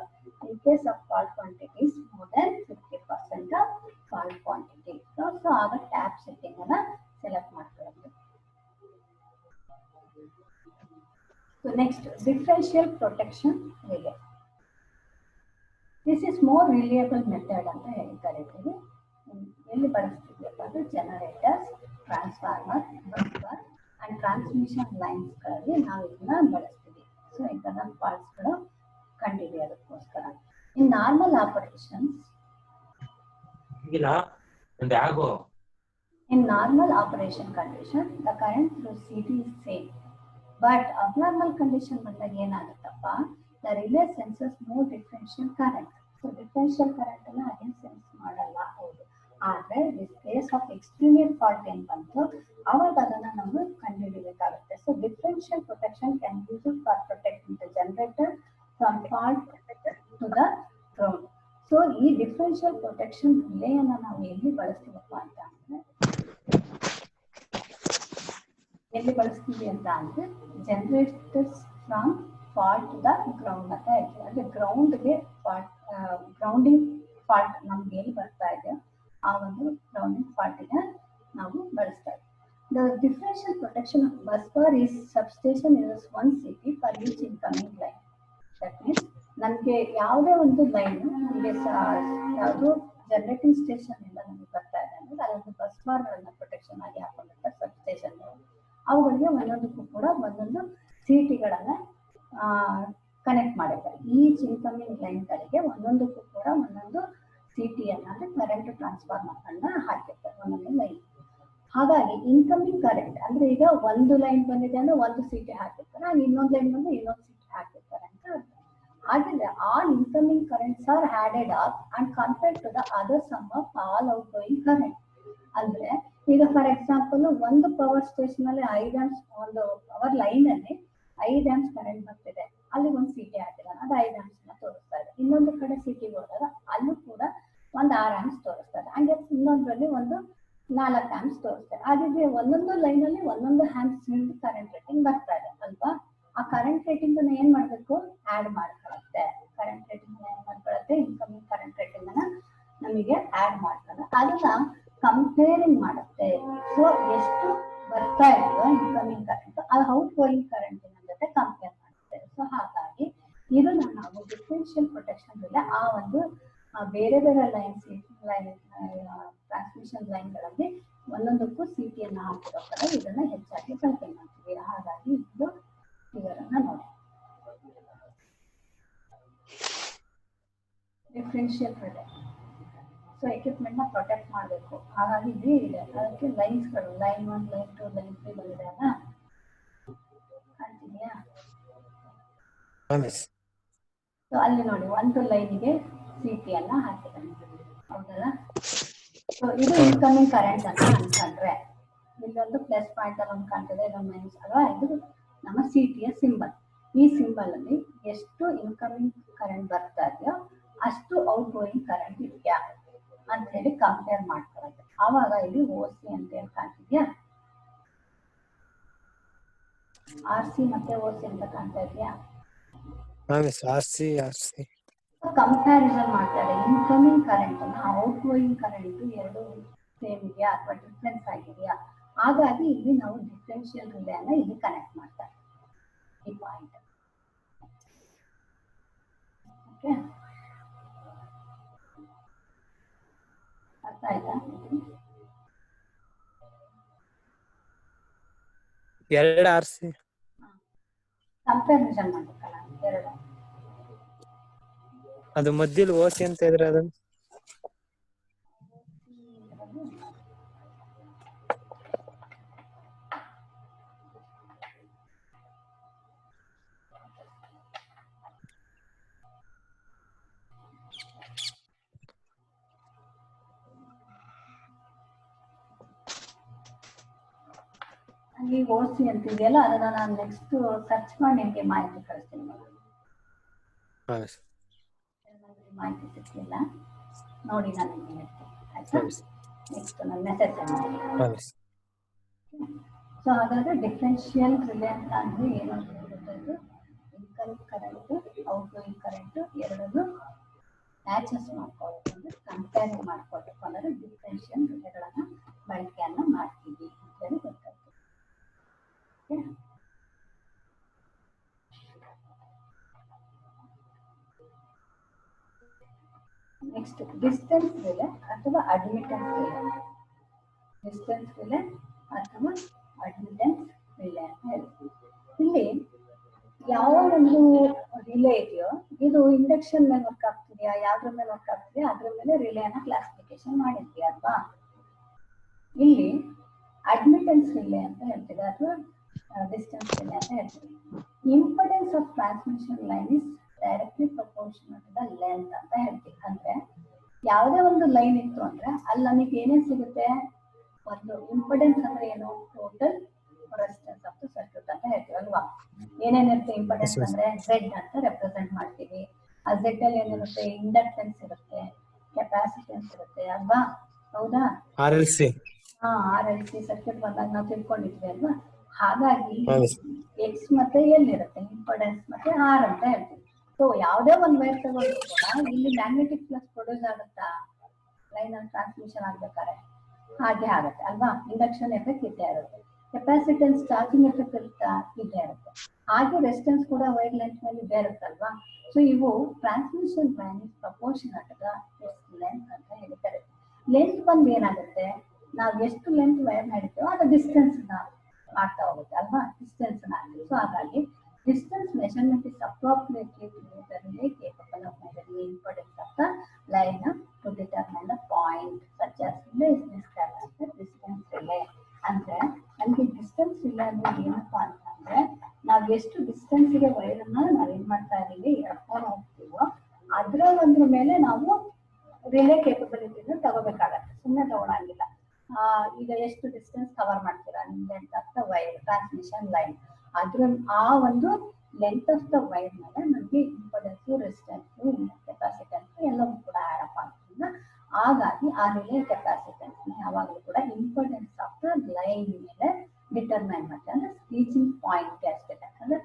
in case of fault quantity is more then 50% of fault quantity. So ಆಗ ಟ್ಯಾಪ್ ಸೆಟ್ಟಿಂಗ್ ಅನ್ನ ಸೆಲೆಕ್ಟ್ ಮಾಡ್ಕೊಳ್ಳೋದು. So next, differential protection relay. This is more reliable method ಅಂತ ಹೇಳಿ ಕರೀತೀವಿ. ಎಲ್ಲಿ ಬಳಸ್ತೀವಿ ಅಂದ್ರೆ generators, transformer, buffer and transmission lines ಗಳಲ್ಲಿ ನಾವು ಇದನ್ನ ಬಳಸ್ತೀವಿ. ಸೊ ಇಂಟರ್ನಲ್ ಫಾಲ್ಟ್ಸ್ ಗಳು ಕಂಡುಹಿಡಿಯೋದಕ್ಕೋಸ್ಕರ. In normal operations, in normal operation condition the current through CD is same, but abnormal condition ಬಂದಾಗ ಏನಾಗುತ್ತಪ್ಪ, the relay senses no differential current. So differential current ಅನ್ನ ಅದೇನ್ sense ಮಾಡಲ್ಲ. ಹೌದು, ಆದ್ರೆ this case of extreme fault ಏನ್ ಬಂತು ಅವಾಗ ಅದನ್ನ ನಾವು ಕಂಡುಹಿಡಿಯಬೇಕಾಗುತ್ತೆ. So differential protection can be used for protecting the generator from fault to the ground. So ಈ ಡಿಫರೆನ್ಷಿಯಲ್ ಪ್ರೊಟೆಕ್ಷನ್ ರಿಲೇ ಅನ್ನ ನಾವು ಎಲ್ಲಿ ಬಳಸ್ತೀವಪ್ಪ ಅಂತ ಅಂದ್ರೆ generators from fault to the ground ಅಂತ ಹೇಳ್ತೀವಿ. ಅಂದ್ರೆ ಗ್ರೌಂಡ್ಗೆ ಗ್ರೌಂಡಿಂಗ್ ಫಾಲ್ಟ್ ನಮ್ಗೆ ಎಲ್ಲಿ ಬರ್ತಾ ಇದೆ ಆ ಒಂದು ಗ್ರೌಂಡಿಂಗ್ ಫಾಲ್ಟಿಗೆ ನಾವು ಬಳಸ್ತಾ ಇದ್ದೀವಿ. The differential protection of bus bar is substation is 1 CP for each incoming line. That means ನಮಗೆ ಯಾವುದೇ ಒಂದು ಲೈನ್ ನಮಗೆ ಯಾವುದು ಜನರೇಟಿಂಗ್ ಸ್ಟೇಷನ್ ಇಂದ ನಮಗೆ ಬರ್ತಾ ಇದೆ ಅಂದ್ರೆ ಅದೊಂದು ಬಸ್ ಬಾರ್ಗಳನ್ನ ಪ್ರೊಟೆಕ್ಷನ್ ಆಗಿ ಹಾಕೊಂಡಿರ್ತಾರೆ ಸಬ್ ಸ್ಟೇಷನ್. ಅವುಗಳಿಗೆ ಒಂದೊಂದಕ್ಕೂ ಕೂಡ ಒಂದೊಂದು ಸಿಟಿಗಳನ್ನ ಕನೆಕ್ಟ್ ಮಾಡಿರ್ತಾರೆ. ಈಚ್ ಇನ್ಕಮಿಂಗ್ ಲೈನ್ಗಳಿಗೆ ಒಂದೊಂದಕ್ಕೂ ಕೂಡ ಒಂದೊಂದು ಸಿಟಿಯನ್ನ ಅಂದ್ರೆ ಕರೆಂಟ್ ಟ್ರಾನ್ಸ್ಫಾರ್ಮರ್ ಅನ್ನ ಹಾಕಿರ್ತಾರೆ ಒಂದೊಂದು ಲೈನ್. ಹಾಗಾಗಿ ಇನ್ಕಮಿಂಗ್ ಕರೆಂಟ್ ಅಂದ್ರೆ ಈಗ ಒಂದು ಲೈನ್ ಬಂದಿದೆ ಅಂದ್ರೆ ಒಂದು ಸಿಟಿ ಹಾಕಿರ್ತಾರೆ, ಇನ್ನೊಂದು ಲೈನ್ ಬಂದು ಇನ್ನೊಂದು ಸಿಟಿ ಹಾಕಿರ್ತಾರೆ ಅಂತ ಅರ್ಥ. ಹಾಗಿದ್ರೆ all incoming currents are added up and compared to the other sum of all outgoing current. ಅಂದ್ರೆ ಈಗ ಫಾರ್ ಎಕ್ಸಾಂಪಲ್ ಒಂದು ಪವರ್ ಸ್ಟೇಷನ್ ಅಲ್ಲಿ 5 ಆಂಪ್ಸ್, ಒಂದು ಪವರ್ ಲೈನ್ ಅಲ್ಲಿ 5 ಆಂಪ್ಸ್ ಕರೆಂಟ್ ಬರ್ತಿದೆ, ಅಲ್ಲಿ ಒಂದು ಸಿಟಿ ಹಾಕಿದಾರೆ, ಅದು 5 ಆಂಪ್ಸ್ ತೋರಿಸ್ತಾ ಇದೆ. ಇನ್ನೊಂದು ಕಡೆ ಸಿಟಿಗೆ ಹೋದಾಗ ಅಲ್ಲೂ ಕೂಡ ಒಂದು 6 ಆಂಪ್ಸ್ ತೋರಿಸ್ತಾ ಇದೆ. ಹಂಗೆ ಇನ್ನೊಂದ್ರಲ್ಲಿ ಒಂದು 4 ಆಂಪ್ಸ್ ತೋರಿಸ್ತಾರೆ. ಹಾಗಿದ್ರೆ ಒಂದೊಂದು ಲೈನ್ ಅಲ್ಲಿ ಒಂದೊಂದು ಆಂಪ್ಸ್ ಕರೆಂಟ್ ರೇಟಿಂಗ್ ಬರ್ತಾ ಇದೆ ಅಲ್ವಾ. ಆ ಕರೆಂಟ್ ರೇಟಿಂಗ್ ಅನ್ನ ಏನ್ ಮಾಡ್ಬೇಕು, ಆಡ್ ಮಾಡ್ಕೊಳತ್ತೆ. ಕರೆಂಟ್ ರೇಟಿಂಗ್ ಏನ್ ಮಾಡ್ಕೊಳತ್ತೆ, ಇನ್ಕಮಿಂಗ್ ಕರೆಂಟ್ ರೇಟಿಂಗ್ ಅನ್ನ ನಮಗೆ ಆಡ್ ಮಾಡ್ತಾರೆ. ಅದನ್ನ ಕಂಪೇರಿಂಗ್ ಮಾಡುತ್ತೆ. ಸೊ ಎಷ್ಟು ಬರ್ತಾ ಇದೆಯೋ ಇನ್ಕಮಿಂಗ್ ಕರೆಂಟ್, ಅದು ಔಟ್ ಗೋಯಿಂಗ್ ಕರೆಂಟ್ ಜೊತೆ ಕಂಪೇರ್ ಮಾಡುತ್ತೆ. ಸೊ ಹಾಗಾಗಿ ಇದನ್ನ ನಾವು ಡಿಫರೆನ್ಷಿಯಲ್ ಪ್ರೊಟೆಕ್ಷನ್ ಮೇಲೆ ಆ ಒಂದು ಬೇರೆ ಬೇರೆ ಲೈನ್ಸ್ ಟ್ರಾನ್ಸ್ಮಿಷನ್ ಲೈನ್ಗಳಲ್ಲಿ ಒಂದೊಂದಕ್ಕೂ ಸಿಟಿಯನ್ನು ಹಾಕಿರೋ ಕಡೆ ಇದನ್ನ ಹೆಚ್ಚಾಗಿ ಬಳಕೆ ಮಾಡ್ತೀವಿ. ಹಾಗಾಗಿ ಇದು ಇವರನ್ನ ನೋಡಿ ಡಿಫರೆನ್ಷಿಯಲ್ ಪ್ರೊಟೆಕ್ಷನ್. ಸೊ ಎಕ್ವಿಪ್ಮೆಂಟ್ ನ ಪ್ರೊಟೆಕ್ಟ್ ಮಾಡಬೇಕು. ಹಾಗಾಗಿ ಇದು ಇದೆ. ಅದಕ್ಕೆ ಲೈನ್ಸ್ಗಳು ಲೈನ್ 1, ಲೈನ್ 2, ಲೈನ್ 3 ಬಂದಿದೆ ಅಲ್ಲ, ಕಾಣ್ತಿದ್ಯಾ? ಸೊ ಅಲ್ಲಿ ನೋಡಿ ಒಂದು ಲೈನ್ಗೆ ಸಿಟಿಯನ್ನ ಹಾಕಿದ್ದಾರೆ, ಹೌದಲ್ಲ? ಸೊ ಇದು ಇನ್ಕಮಿಂಗ್ ಕರೆಂಟ್ ಅಂತ ಅನ್ಕೊಂಡ್ರೆ ಇಲ್ಲೊಂದು ಪ್ಲಸ್ ಪಾಯಿಂಟ್ ಅಲ್ಲಿ ಒಂದು ಕಾಣ್ತಿದೆ, ಇಲ್ಲೊಂದು ಮೈನಸ್ ಅಲ್ವಾ. ಇದು ನಮ್ಮ ಸಿಟಿಯ ಸಿಂಬಲ್. ಈ ಸಿಂಬಲ್ ಅಲ್ಲಿ ಎಷ್ಟು ಇನ್ಕಮಿಂಗ್ ಕರೆಂಟ್ ಬರ್ತಾ ಇದೆಯೋ ಅಷ್ಟು ಔಟ್ ಗೋಯಿಂಗ್ ಕರೆಂಟ್ ಇದೆಯಾ ಅಂತ ಹೇಳಿ ಕಂಪೇರ್ ಮಾಡ್ಕೊಳ್ಳೋದು. ಆವಾಗ ಇಲ್ಲಿ OC ಅಂತ ಹೇಳಿ ಕಾಣ್ತಿದ್ಯಾ, RC ಮತ್ತೆ OC ಅಂತ ಕಾಣ್ತಾ ಇದೆಯಾ? ಕಂಪ್ಯಾರಿಸನ್ ಮಾಡ್ತಾರೆ. ಇನ್ಕಮಿಂಗ್ ಕರೆಂಟ್ ಅನ್ನ ಔಟ್ ಗೋಯಿಂಗ್ ಕರೆಂಟ್ ಎರಡು ಸೇಮ್ ಇದೆಯಾ ಅಥವಾ ಡಿಫ್ರೆನ್ಸ್ ಆಗಿದೆಯಾ. ಹಾಗಾಗಿ ಇಲ್ಲಿ ನಾವು ಡಿಫರೆನ್ಷಿಯಲ್ ರಿಲೇ ಅನ್ನ ಇಲ್ಲಿ ಕನೆಕ್ಟ್ ಮಾಡ್ತಾರೆ, ಈ ಪಾಯಿಂಟ್. ಓಕೆ, ಅರ್ಥ ಆಯ್ತಾ? ಎರಡು RC ಕಂಪ್ಯಾರಿಸನ್ ಮಾಡ್ಬೇಕಲ್ಲ ಎರಡು. ಅದು ಮಧ್ಯದಲ್ಲಿ OC ಅಂತ ಇದ್ರೆ ಅದನ್ನು ಅಲ್ಲಿ OC ಅಂತ ಇದೆಯಲ್ಲ, ಅದನ್ನ ನಾನು ನೆಕ್ಸ್ಟ್ ಸರ್ಚ್ ಮಾಡಿ ನಿಮಗೆ ಮಾಹಿತಿ ಕಳಿಸ್ತೀನಿ. ಮಾಹಿತಿ ಸಿಕ್ಕಿಲ್ಲ ನೋಡಿ, ನಾನು ನಿಮಗೆ ಹೇಳ್ತೀನಿ ಆಯ್ತಾ. ನೆಕ್ಸ್ಟ್ ನಾನು ಮೆಸೇಜ್ ಮಾಡಿ. ಸೊ ಹಾಗಾದ್ರೆ ಡಿಫರೆನ್ಷಿಯಲ್ ರಿಲೇ ಅಂತ ಅಂದ್ರೆ ಏನು ಅಂತ ಹೇಳ್ಬೋದು, incoming current out going current ಎರಡನ್ನು ಮ್ಯಾಚಸ್ ಮಾಡ್ಕೊಳ್ಬೇಕು ಅಂದ್ರೆ ಕಂಪೇರ್ ಮಾಡ್ಕೊಳ್ಬೇಕು ಅಂದ್ರೆ ಡಿಫರೆನ್ಷಿಯಲ್ ರಿಲೇಗಳನ್ನ ಬಳಕೆಯನ್ನ ಮಾಡ್ತೀವಿ ಅಂತ ಹೇಳಿ ಗೊತ್ತಾಗ್ತದೆ. ನೆಕ್ಸ್ಟ್ ಡಿಸ್ಟೆನ್ಸ್ ರಿಲೇ ಅಥವಾ ಅಡ್ಮಿಟೆನ್ಸ್ ರಿಲೇ. ಡಿಸ್ಟೆನ್ಸ್ ರಿಲೇ ಅಥವಾ ಅಡ್ಮಿಟೆನ್ಸ್ ರಿಲೇ ಅಂತ ಹೇಳ್ತೀವಿ. ಇಲ್ಲಿ ಯಾವ ಒಂದು ರಿಲೇ ಇದೆಯೋ ಇದು ಇಂಡಕ್ಷನ್ ಮೇಲೆ ವರ್ಕ್ ಆಗ್ತಿದೆಯಾ, ಯಾವ್ದ್ರ ಮೇಲೆ ವರ್ಕ್ ಆಗ್ತಿದೆಯಾ ಅದ್ರ ಮೇಲೆ ರಿಲೇನ ಕ್ಲಾಸಿಫಿಕೇಶನ್ ಮಾಡಿದ್ವಿ ಅಲ್ವಾ. ಇಲ್ಲಿ ಅಡ್ಮಿಟೆನ್ಸ್ ರಿಲೇ ಅಂತ ಹೇಳ್ತೀವಿ ಅಥವಾ ಡಿಸ್ಟೆನ್ಸ್ ರಿಲೇ ಅಂತ ಹೇಳ್ತೀವಿ. Impedance of transmission line is directly proportional to the length ಅಂತ ಹೇಳ್ತೀವಿ. ಅಂದ್ರೆ ಯಾವುದೇ ಒಂದು ಲೈನ್ ಇತ್ತು ಅಂದ್ರೆ ಅಲ್ಲಿ ನಮಗೆ ಏನೇನ್ ಸಿಗುತ್ತೆ, ಒಂದು ಇಂಪೆಡೆನ್ಸ್ ಅಂದ್ರೆ ಏನು, total resistance of the circuit ಅಂತ ಹೇಳ್ತೀವಿ ಅಲ್ವಾ. ಏನೇನಿರುತ್ತೆ ಇಂಪೆಡೆನ್ಸ್ ಅಂದ್ರೆ Z ಅಂತ ರೆಪ್ರೆಸೆಂಟ್ ಮಾಡ್ತೀವಿ. ಆ Z ಅಲ್ಲಿ ಏನಿರುತ್ತೆ, ಇಂಡಕ್ಟೆನ್ಸ್ ಇರುತ್ತೆ, ಕೆಪಾಸಿಟೆನ್ಸ್ ಇರುತ್ತೆ ಅಲ್ವಾ, ಹೌದಾ? RLC ಸರ್ಕ್ಯೂಟ್ ಬಂದಾಗ ನಾವು ತಿಳ್ಕೊಂಡಿದ್ವಿ ಅಲ್ವಾ. ಹಾಗಾಗಿ X ಮತ್ತೆ L ಇರುತ್ತೆ, ಇಂಪೆಡೆನ್ಸ್ ಮತ್ತೆ R ಅಂತ ಹೇಳ್ತೀವಿ. ಸೊ ಯಾವುದೇ ಒಂದು ವೈರ್ ತಗೊಂಡ್ರು ಕೂಡ ಇಲ್ಲಿ ಮ್ಯಾಗ್ನೆಟಿಕ್ ಫ್ಲಕ್ಸ್ ಪ್ರೊಡ್ಯೂಸ್ ಆಗುತ್ತಾ ಲೈನ್ ಅಲ್ಲಿ ಟ್ರಾನ್ಸ್ಮಿಷನ್ ಆಗ್ಬೇಕಾದ್ರೆ? ಹಾಗೆ ಆಗುತ್ತೆ ಅಲ್ವಾ. ಇಂಡಕ್ಷನ್ ಎಫೆಕ್ಟ್ ಇದ್ದೇ ಇರುತ್ತೆ, ಕೆಪಾಸಿಟೆನ್ಸ್ ಚಾರ್ಜಿಂಗ್ ಎಫೆಕ್ಟ್ ಇರುತ್ತಾ, ಇದ್ದೇ ಇರುತ್ತೆ. ಹಾಗೆ ರೆಸಿಸ್ಟೆನ್ಸ್ ಕೂಡ ವೈರ್ ಲೆಂತ್ ಮೇಲೆ ಇದ್ದೇ ಇರುತ್ತಲ್ವಾ. ಸೊ ಇವು transmission line is proportional to the length ಅಂತ ಹೇಳ್ತಾರೆ. ಲೆಂತ್ ಬಂದು ಏನಾಗುತ್ತೆ, ನಾವು ಎಷ್ಟು ಲೆಂತ್ ವೈರ್ ಹಿಡಿತೀವೋ ಅದು ಡಿಸ್ಟೆನ್ಸ್ ಆಗ್ತಾ ಹೋಗುತ್ತೆ ಅಲ್ವಾ, ಡಿಸ್ಟೆನ್ಸ್ ಆಗ್ತೀವಿ. ಸೊ ಹಾಗಾಗಿ distance measurement is appropriately capable of measuring impedance of the line to determine the point such as relay is described as the distance relay. ಅಂದ್ರೆ ನಮಗೆ ಡಿಸ್ಟೆನ್ಸ್ ರಿಲೇ ಅಂದ್ರೆ ಏನಪ್ಪಾ ಅಂತಂದ್ರೆ ನಾವು ಎಷ್ಟು ಡಿಸ್ಟೆನ್ಸ್ಗೆ ವೈರ್ ಅನ್ನ ನಾವು ಏನ್ ಮಾಡ್ತಾ ಇದೀವಿ, ಎಳ್ಕೊಂಡು ಹೋಗ್ತೀವೋ ಅದ್ರ ಒಂದ್ರ ಮೇಲೆ ನಾವು ರಿಲೇ ಕೇಪಬಿಲಿಟಿನ ತಗೋಬೇಕಾಗತ್ತೆ, ಸುಮ್ಮನೆ ತಗೊಳಂಗಿಲ್ಲ. ಈಗ ಎಷ್ಟು ಡಿಸ್ಟೆನ್ಸ್ ಕವರ್ ಮಾಡ್ತೀರಾ ನಿಮ್ length of the wire transmission line, ಅದ್ರ ಆ ಒಂದು ಲೆಂತ್ ಆಫ್ ದ ವೈರ್ ಮೇಲೆ ನಮಗೆ ಇಂಪೆಡೆನ್ಸ್, ರೆಸಿಸ್ಟೆನ್ಸ್, ಕೆಪಾಸಿಟೆನ್ಸ್ ಎಲ್ಲವೂ ಕೂಡ ಆಡ್ ಅಪ್ ಆಗ್ತದೆ. ಹಾಗಾಗಿ ಆ ರಿಲೇ ಕೆಪಾಸಿಟೆನ್ಸ್ ಯಾವಾಗಲೂ ಕೂಡ ಇಂಪಾರ್ಟೆನ್ಸ್ ಆಫ್ ದ ಲೈನ್ ಮೇಲೆ ಡಿಟರ್ಮೈನ್ ಮಾಡುತ್ತೆ. ಅಂದ್ರೆ ರೀಚಿಂಗ್ ಪಾಯಿಂಟ್ ಅಷ್ಟೇ. ಯಾಕಂದ್ರೆ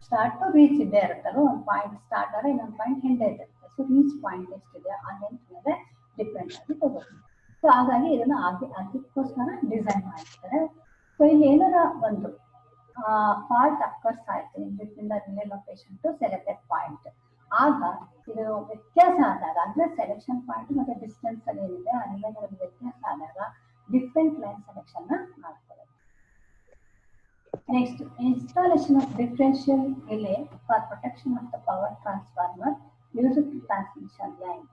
ಸ್ಟಾರ್ಟ್ ಟು ರೀಚ್ ಇದ್ದೇ ಇರುತ್ತಲ್ಲ, ಒಂದು ಪಾಯಿಂಟ್ ಸ್ಟಾರ್ಟ್ ಆದ್ರೆ ಇನ್ನೊಂದು ಪಾಯಿಂಟ್ ಹಿಂದೆ ಇರುತ್ತೆ. ಸೊ ರೀಚ್ ಪಾಯಿಂಟ್ ಎಷ್ಟಿದೆ ಆ ಲೆಂತ್ ಮೇಲೆ ಡಿಪೆಂಡ್ ಆಗಿ ತಗೋಬೇಕು. ಸೊ ಹಾಗಾಗಿ ಇದನ್ನ ಅದಕ್ಕೋಸ್ಕರ ಡಿಸೈನ್ ಮಾಡ್ತಾರೆ. ಸೊ ಇಲ್ಲಿ ಏನಾರ ಒಂದು ಫಾಲ್ಟ್ ಅಕ್ಕರ್ಸ್ ಆಯ್ತು in between the relay location to selected point, ಆಗ ಇದು ವ್ಯತ್ಯಾಸ ಆದಾಗ ಅಂದ್ರೆ ಸೆಲೆಕ್ಷನ್ ಪಾಯಿಂಟ್ ಮತ್ತೆ ಡಿಸ್ಟೆನ್ಸ್ ಅಲ್ಲಿ ಏನಿದೆ ಆ ರಿಲೇಗಳಲ್ಲಿ ವ್ಯತ್ಯಾಸ ಆದಾಗ ಡಿಫ್ರೆಂಟ್ ಲೈನ್ ಸೆಲೆಕ್ಷನ್ ಮಾಡ್ಕೊಳ್ಳೋದು. Next, installation of differential relay for protection of the power transformer used transmission line.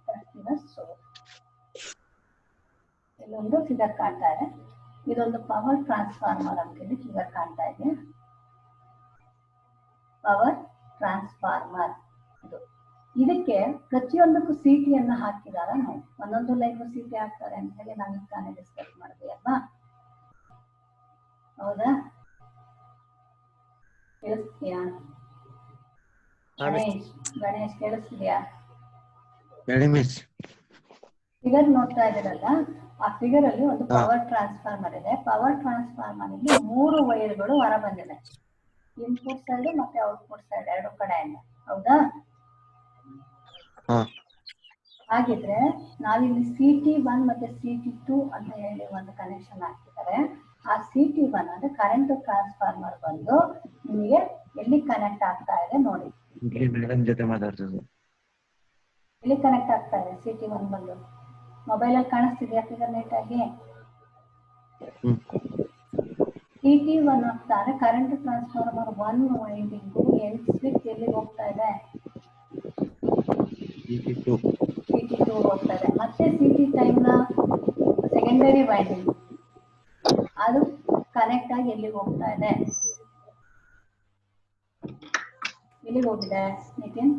So ಇಲ್ಲೊಂದು ಫಿಗರ್ ಕಾಣ್ತಾ ಇದೆ, ಇದೊಂದು ಪವರ್ ಟ್ರಾನ್ಸ್ಫಾರ್ಮರ್ ಅಂತೇಳಿ ಫಿಗರ್ ಕಾಣ್ತಾ ಇದೆ. ಪವರ್ ಟ್ರಾನ್ಸ್ಫಾರ್ಮರ್ ಇದು, ಇದಕ್ಕೆ ಪ್ರತಿಯೊಂದಕ್ಕೂ ಸಿಟಿಯನ್ನ ಹಾಕಿದಾರ ನಾವು, ಒಂದೊಂದು ಲೈನ್ ಸಿಟಿ ಹಾಕ್ತಾರೆ ಅಂತ ಹೇಳಿ ನಾವು ಈಗ ತಾನೇ ಡಿಸ್ಕಸ್ ಮಾಡಿದ್ವಿ ಅಲ್ವಾ, ಹೌದಾ? ಕೇಳಿಸ್ತೀಯಾ ಗಣೇಶ್? ಕೇಳಿಸ್ತಿದ್ಯಾ? ಫಿಗರ್ ನೋಡ್ತಾ ಇದ್ದೀರಲ್ಲ, ಆ ಫಿಗರ್ ಅಲ್ಲಿ ಒಂದು ಪವರ್ ಟ್ರಾನ್ಸ್ಫಾರ್ಮರ್ ಇದೆ. ಪವರ್ ಟ್ರಾನ್ಸ್ಫಾರ್ಮರ್ ಅಲ್ಲಿ 3 ವೈರ್ಗಳು ಹೊರ ಬಂದಿದೆ, ಇನ್ಪುಟ್ ಸೈಡ್ ಮತ್ತೆ ಔಟ್ಪುಟ್ ಸೈಡ್ ಎರಡು ಕಡೆಯಿಂದ, ಹೌದಾ? ಹಾಗಿದ್ರೆ ನಾವಿಲ್ಲಿ CT1 ಮತ್ತೆ CT2 ಅಂತ ಹೇಳಿ ಒಂದು ಕನೆಕ್ಷನ್ ಹಾಕಿದ್ದಾರೆ. ಆ CT1 ಅಂದ್ರೆ ಕರೆಂಟ್ ಟ್ರಾನ್ಸ್ಫಾರ್ಮರ್ ಬಂದು ನಿಮಗೆ ಎಲ್ಲಿ ಕನೆಕ್ಟ್ ಆಗ್ತಾ ಇದೆ ನೋಡಿ, ಎಲ್ಲಿ ಕನೆಕ್ಟ್ ಆಗ್ತಾ ಇದೆ CT1 ಬಂದು ಮೊಬೈಲ್ ಅಲ್ಲಿ ಕಾಣಿಸ್ತಿದ್ಯಾ ಫಿಗರ್ ನೀಟ್ ಆಗಿ? CT1 ಅಂತಾರೆ current transformer 1 winding end switch ಎಲ್ಲಿಗೆ ಹೋಗ್ತಾ ಇದೆ? CT2 ಹೋಗ್ತಾ ಇದೆ. ಮತ್ತೆ CT ಟೈಮ್ ನ ಸೆಕೆಂಡರಿ ವೈಂಡಿಂಗ್ ಅದು ಕನೆಕ್ಟ್ ಆಗಿ ಎಲ್ಲಿಗೆ ಹೋಗ್ತಾ ಇದೆ? ಎಲ್ಲಿಗೆ ಹೋಗಿದೆ ನಿತಿನ್?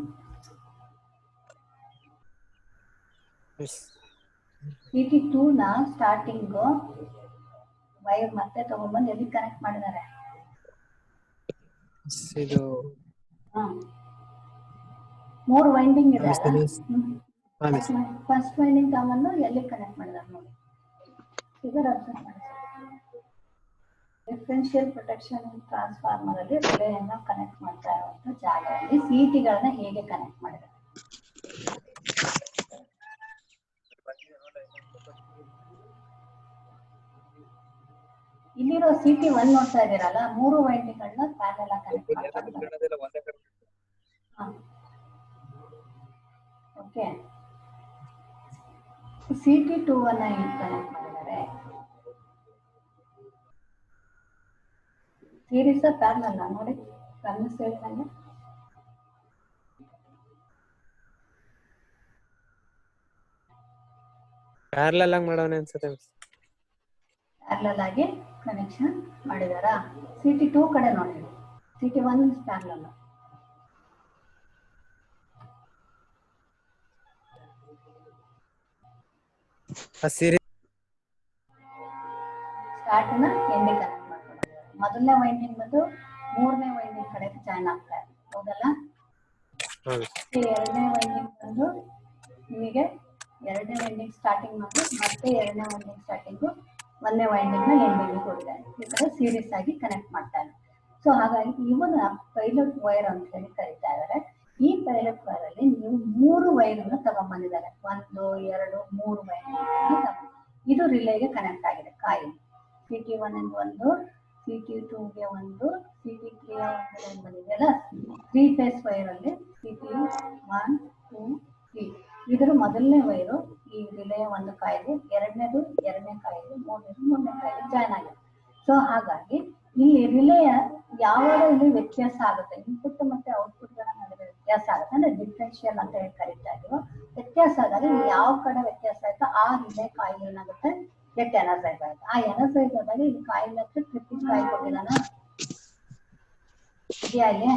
CT2 ನ ಸ್ಟಾರ್ಟಿಂಗ್ ವೈರ್ ಮತ್ತೆ ತಗೊಂಡ್ಬಂದು ಎಲ್ಲಿ ಕನೆಕ್ಟ್ ಮಾಡಿದ್ದಾರೆ? ಮೂರು ವೈಂಡಿಂಗ್ ಇದೆ ಅಲ್ಲ, ಫಸ್ಟ್ ವೈಂಡಿಂಗ್ ತಗೊಂಡು ಎಲ್ಲಿ ಕನೆಕ್ಟ್ ಮಾಡಿದ್ದಾರೆ ನೋಡಿ, ಫಿಗರ್ ಅರ್ಥ ಮಾಡಿ. ಡಿಫರೆನ್ಷಿಯಲ್ ಪ್ರೊಟೆಕ್ಷನ್ ಟ್ರಾನ್ಸ್ಫಾರ್ಮರ್ ಅಲ್ಲಿ ರಿಲೇಯನ್ನ ಕನೆಕ್ಟ್ ಮಾಡ್ತಾ ಇರುವಂತ ಜಾಗದಲ್ಲಿ ಸಿಟಿಗಳನ್ನ ಹೇಗೆ ಕನೆಕ್ಟ್ ಮಾಡಿದ್ದಾರೆ? ಇಲ್ಲಿರೋ CT1 ನೋಡ್ತಾ ಇದ್ದೀರಲ್ಲ, 3 ವೈಂಡಿಂಗ್ಗಳನ್ನ ಪ್ಯಾರಲಲ್ ಆಗಿ ಕನೆಕ್ಟ್ ಮಾಡ್ತಾರೆ. ಓಕೆ, CT2 ಅನ್ನ ಇಲ್ಲಿ ಕನೆಕ್ಟ್ ಮಾಡಿದ್ದಾರೆ. ಸೀರೀಸ್ ಪ್ಯಾರಲಲ್ ನೋಡಿ, ಗಮನಿಸ್ತಿದ್ದಂಗೆ ಪ್ಯಾರಲಲ್ ಆಗಿ ಮಾಡೋಣ ಅನ್ಸುತ್ತೆ. ಪ್ಯಾರಲಲ್ ಆಗಿ ಕನೆಕ್ಷನ್ ಮಾಡಿದಾರ. CT2 ಕಡೆ ನೋಡಿ, CT1 ಪ್ಯಾರಲಲ್. ಸ್ಟಾರ್ಟ್ ನ ಎಂಡಿಗೆ ಕನೆಕ್ಟ್ ಮಾಡ್ಕೊಂಡಿದ್ದಾರೆ. ಮೊದಲನೇ ವೈಂಡಿಂಗ್ ಬಂದು 3ನೇ ವೈಂಡಿಂಗ್ ಕಡೆ ಜಾಯ್ನ್ ಆಗ್ತಾ ಇದೆ, ಹೌದಲ್ಲ? ಎರಡನೇ ವೈಂಡಿಂಗ್ ಬಂದು ನಿಮಗೆ 2ನೇ ವೈಂಡಿಂಗ್ ಸ್ಟಾರ್ಟಿಂಗ್ ಮಾಡಿ ಮತ್ತೆ 2ನೇ ವೈಂಡಿಂಗ್ ಸ್ಟಾರ್ಟಿಂಗು 1ನೇ ವೈಂಡಿಂಗ್ ನ ಎಂಡಿಂಗ್ ಕೊಡಿದ್ದಾರೆ. ಈ ತರ ಸೀರೀಸ್ ಆಗಿ ಕನೆಕ್ಟ್ ಮಾಡ್ತಾ ಇದೆ. ಸೊ ಹಾಗಾಗಿ ಇವನ್ನ ಪೈಲಟ್ ವೈರ್ ಅಂತ ಹೇಳಿ ಕರೀತಾ ಇದ್ದಾರೆ. ಈ ಪೈಲಟ್ ವೈರ್ ಅಲ್ಲಿ ನೀವು 3 ವೈರ್ ಅನ್ನು ತಗೊಂಡ್ಬಂದಿದ್ದಾರೆ, 1 2 3 ವೈರ್. ಇದು ರಿಲೇಗೆ ಕನೆಕ್ಟ್ ಆಗಿದೆ. ಕಾಯಿಲ್ CT1 ಒಂದು, CT2ಗೆ ಒಂದು, CT3 ಒಂದು ಬಂದಿದೆಯಲ್ಲ, 3 ಫೇಸ್ ವೈರ್ ಅಲ್ಲಿ CT1 2 3 ಇದರ ಮೊದಲನೇ ವೈರು ಈ ರಿಲೆಯ ಒಂದು ಕಾಯಿಲೆ, ಎರಡನೇದು 2ನೇ ಕಾಯಿಲೆ, 3ನೇ ಕಾಯಿಲೆ ಜಾಯ್ನ್ ಆಗಿದೆ. ಸೊ ಹಾಗಾಗಿ ಇಲ್ಲಿ ರಿಲೆಯ ಯಾವಾಗ ಇಲ್ಲಿ ವ್ಯತ್ಯಾಸ ಆಗುತ್ತೆ, ಇನ್ಪುಟ್ ಮತ್ತೆ ಔಟ್ಪುಟ್ ಗಳ ನಡುವೆ ವ್ಯತ್ಯಾಸ ಆಗುತ್ತೆ, ಅಂದ್ರೆ ಡಿಫರೆನ್ಷಿಯಲ್ ಅಂತ ಹೇಳಿ ಕರೀತಾ ಇದೀವಿ. ವ್ಯತ್ಯಾಸ ಆದಾಗ ಯಾವ ಕಡೆ ವ್ಯತ್ಯಾಸ ಆಯ್ತು ಆ ರಿಲೆ ಕಾಯಿಲ್ ಏನಾಗುತ್ತೆ, ಗೆಟ್ ಎನರ್ಜೈಸ್ ಆಗುತ್ತೆ. ಆ ಎನರ್ಜೈಸ್ ಆದಾಗ ಇಲ್ಲಿ ಕಾಯಿಲ್ ಹತ್ರ ಟ್ರಿಪ್ಪಿಂಗ್ ಕಾಯಿಲ್ ಕೊಟ್ಟಿದಾನ ಇದೆಯಾ? ಇಲ್ಲಿ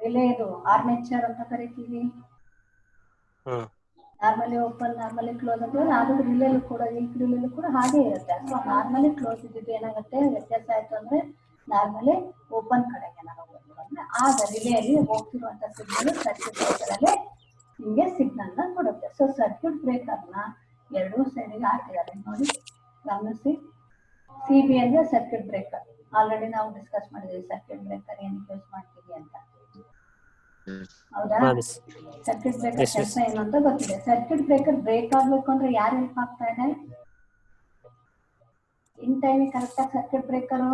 ರಿಲೆ ಇದು ಆರ್ಮೇಚರ್ ಅಂತ ಕರಿತೀವಿ. ನಾರ್ಮಲಿ ಓಪನ್, ನಾರ್ಮಲಿ ಕ್ಲೋಸ್ ಅಂತ ಅದು ರಿಲೇಲು ಕೂಡ, ಈ ರಿಲೇಲು ಕೂಡ ಹಾಗೆ ಇರುತ್ತೆ. ಸೊ ನಾರ್ಮಲಿ ಕ್ಲೋಸ್ ಇದ್ದಿದ್ದು ಏನಾಗುತ್ತೆ, ವ್ಯತ್ಯಾಸ ಆಯ್ತು ಅಂದ್ರೆ ನಾರ್ಮಲಿ ಓಪನ್ ಕಡೆಗೆ ನಾವು ಹೋಗ್ತೀವಿ ಅಂದ್ರೆ ಆಗ ರಿಲೆಯಲ್ಲಿ ಹೋಗ್ತಿರುವಂತ ಸಿಗ್ನಲ್ ಸರ್ಕ್ಯೂಟ್ ಬ್ರೇಕರ್ ಅಲ್ಲಿ ನಿಮಗೆ ಸಿಗ್ನಲ್ ನ ಕೊಡುತ್ತೆ. ಸೊ ಸರ್ಕ್ಯೂಟ್ ಬ್ರೇಕರ್ ನ ಎರಡೂ ಸೈಡಿಗೆ ಹಾಕಿದ್ದಾರೆ ನೋಡಿ, ಗಮನಿಸಿ. ಸಿ ಬಿ ಅಂದ್ರೆ ಸರ್ಕ್ಯೂಟ್ ಬ್ರೇಕರ್. ಆಲ್ರೆಡಿ ನಾವು ಡಿಸ್ಕಸ್ ಮಾಡಿದ್ವಿ ಸರ್ಕ್ಯೂಟ್ ಬ್ರೇಕರ್ ಏನಕ್ಕೆ ಯೂಸ್ ಮಾಡ್ತೀವಿ ಅಂತ. ಹೌದಾ? ಸರ್ಕ್ಯೂಟ್ ಬ್ರೇಕರ್ ಕೆಲಸ ಏನು ಅಂತ ಗೊತ್ತಿದೆ. ಸರ್ಕ್ಯೂಟ್ ಬ್ರೇಕರ್ ಬ್ರೇಕ್ ಆಗ್ಬೇಕು ಅಂದ್ರೆ ಯಾರು ಹೆಲ್ಪ್ ಆಗ್ತಾ ಇದೆ? ಇನ್ ಟೈಮ್ ಕರೆಕ್ಟ್ ಆಗಿ ಸರ್ಕ್ಯೂಟ್ ಬ್ರೇಕರ್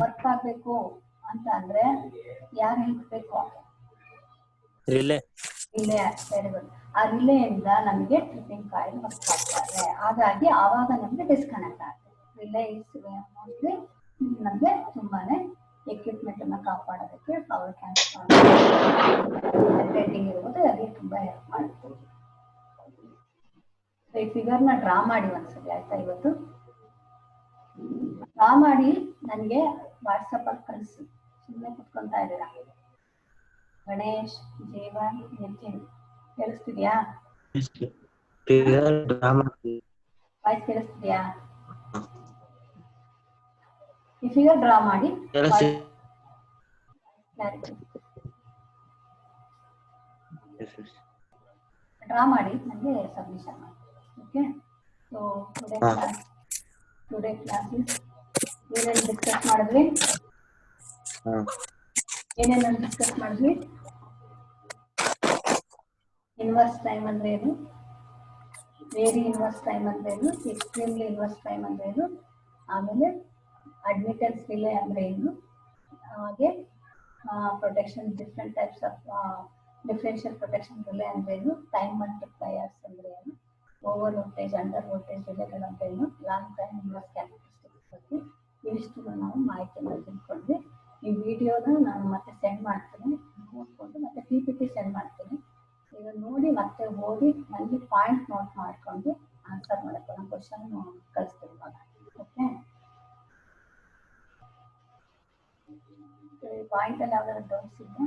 ವರ್ಕ್ ಆಗ್ಬೇಕು ಅಂತ ಅಂದ್ರೆ ಯಾರು ಹೆಲ್ಪ್ ಬೇಕು? ರಿಲೇ. Very good. ಆ ರಿಲೇಯಿಂದ ನಮಗೆ ಟ್ರಿಪ್ಪಿಂಗ್ ಕಾಯಿಲ್ ವರ್ಕ್ ಆಗ್ತಾರೆ. ಹಾಗಾಗಿ ಆವಾಗ ನಮಗೆ ಡಿಸ್ಕನೆಕ್ಟ್ ಆಗುತ್ತೆ. ರಿಲೇ ಇಸ್ ಮೋಸ್ಟ್ಲಿ ನಮಗೆ ತುಂಬಾನೇ ಎಕ್ವಿಪ್ಮೆಂಟ್ ಅನ್ನ ಕಾಪಾಡೋದಕ್ಕೆ, ಪವರ್ ಟ್ರಾನ್ಸ್ಫಾರ್ಮರ್ ಇರುವುದು ಅಲ್ಲಿ ತುಂಬಾ ಹೆಲ್ಪ್ ಮಾಡುತ್ತೆ. ಈ ಫಿಗರ್ ನ ಡ್ರಾ ಮಾಡಿ ಒಂದ್ಸರಿ, ಆಯ್ತಾ? ಇವತ್ತು ಡ್ರಾ ಮಾಡಿ ನನಗೆ ವಾಟ್ಸಪ್ ಅಲ್ಲಿ ಕಳಿಸಿ. ಸುಮ್ಮನೆ ಕುತ್ಕೊಂತಾ ಇದ್ದೀರಾ? ಗಣೇಶ್, ಜೀವನ್, ನಿತಿನ್, ಕೇಳಿಸ್ತಿದ್ಯಾ? ವಾಯ್ಸ್ ಕೇಳಿಸ್ತಿದ್ಯಾ? ಈ ಫಿಗರ್ ಡ್ರಾ ಮಾಡಿ ನನಗೆ ಸಬ್ಮಿಷನ್ ಮಾಡಿ. ಓಕೆ? ಸೊ ಟುಡೇ ಕ್ಲಾಸ್ ಏನೇನು ಡಿಸ್ಕಸ್ ಮಾಡಿದ್ವಿ? ಇನ್ವರ್ಸ್ ಟೈಮ್ ಅಂದ್ರೆ ಏನು, ವೇರಿ ಇನ್ವರ್ಸ್ ಟೈಮ್ ಅಂದ್ರೆ ಏನು, ಎಕ್ಸ್ಟ್ರೀಮ್ಲಿ ಇನ್ವರ್ಸ್ ಟೈಮ್ ಅಂದ್ರೆ ಏನು, ಆಮೇಲೆ ಅಡ್ಮಿಟೆನ್ಸ್ ರಿಲೇ ಅಂದ್ರೆ ಏನು, ಹಾಗೆ protection, different types of differential protection relay ಅಂದ್ರೆ ಏನು, ಟೈಮ್ ಮಲ್ಟಿಪ್ಲೈಯರ್ಸ್ ಅಂದ್ರೆ ಏನು, ಓವರ್ ವೋಲ್ಟೇಜ್, ಅಂಡರ್ ವೋಲ್ಟೇಜ್ ರಿಲೇಗಳು ಅಂತ ಏನು, ಲಾಂಗ್ ಟೈಮ್ ಇನ್ವರ್ಸ್ ಕ್ಯಾರೆಕ್ಟರಿಸ್ಟಿಕ್ಸ್ ಬಗ್ಗೆ ಇವಿಷ್ಟು ನಾವು ಮಾಹಿತಿಯನ್ನು ತಿಳ್ಕೊಂಡ್ವಿ. ಈ ವಿಡಿಯೋನ ನಾನು ಮತ್ತೆ ಸೆಂಡ್ ಮಾಡ್ತೀನಿ, ನೋಡ್ಕೊಂಡು ಮತ್ತೆ PPT ಸೆಂಡ್ ಮಾಡ್ತೀನಿ. ಈಗ ನೋಡಿ ಮತ್ತೆ ಓದಿ ನನಗೆ ಪಾಯಿಂಟ್ ನೋಟ್ ಮಾಡ್ಕೊಂಡು ಆನ್ಸರ್ ಮಾಡಕ್ಕೆ ನಾನು ಕ್ವಶನ್ ಕಳಿಸ್ತೀನಿ ಇವಾಗ. ಓಕೆ? ಪಾಯಿಂಟ್ ಅಲ್ಲಿ ಯಾವ್ದಾದ್ರು ಡೌಟ್ಸ್ ಇದೆಯಾ?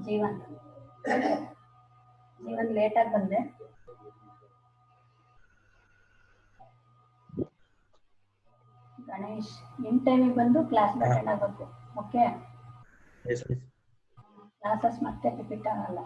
ಜೀವನ್ ಲೇಟಾಗಿ ಬಂದೆ. ಗಣೇಶ್ ಇನ್ ಟೈಮಿಗೆ ಬಂದು ಕ್ಲಾಸ್ ಅಟೆಂಡ್ ಆಗಬೇಕು. ಓಕೆ? ಕ್ಲಾಸಸ್ ಮತ್ತೆ ರಿಪೀಟ್ ಆಗಲ್ಲ.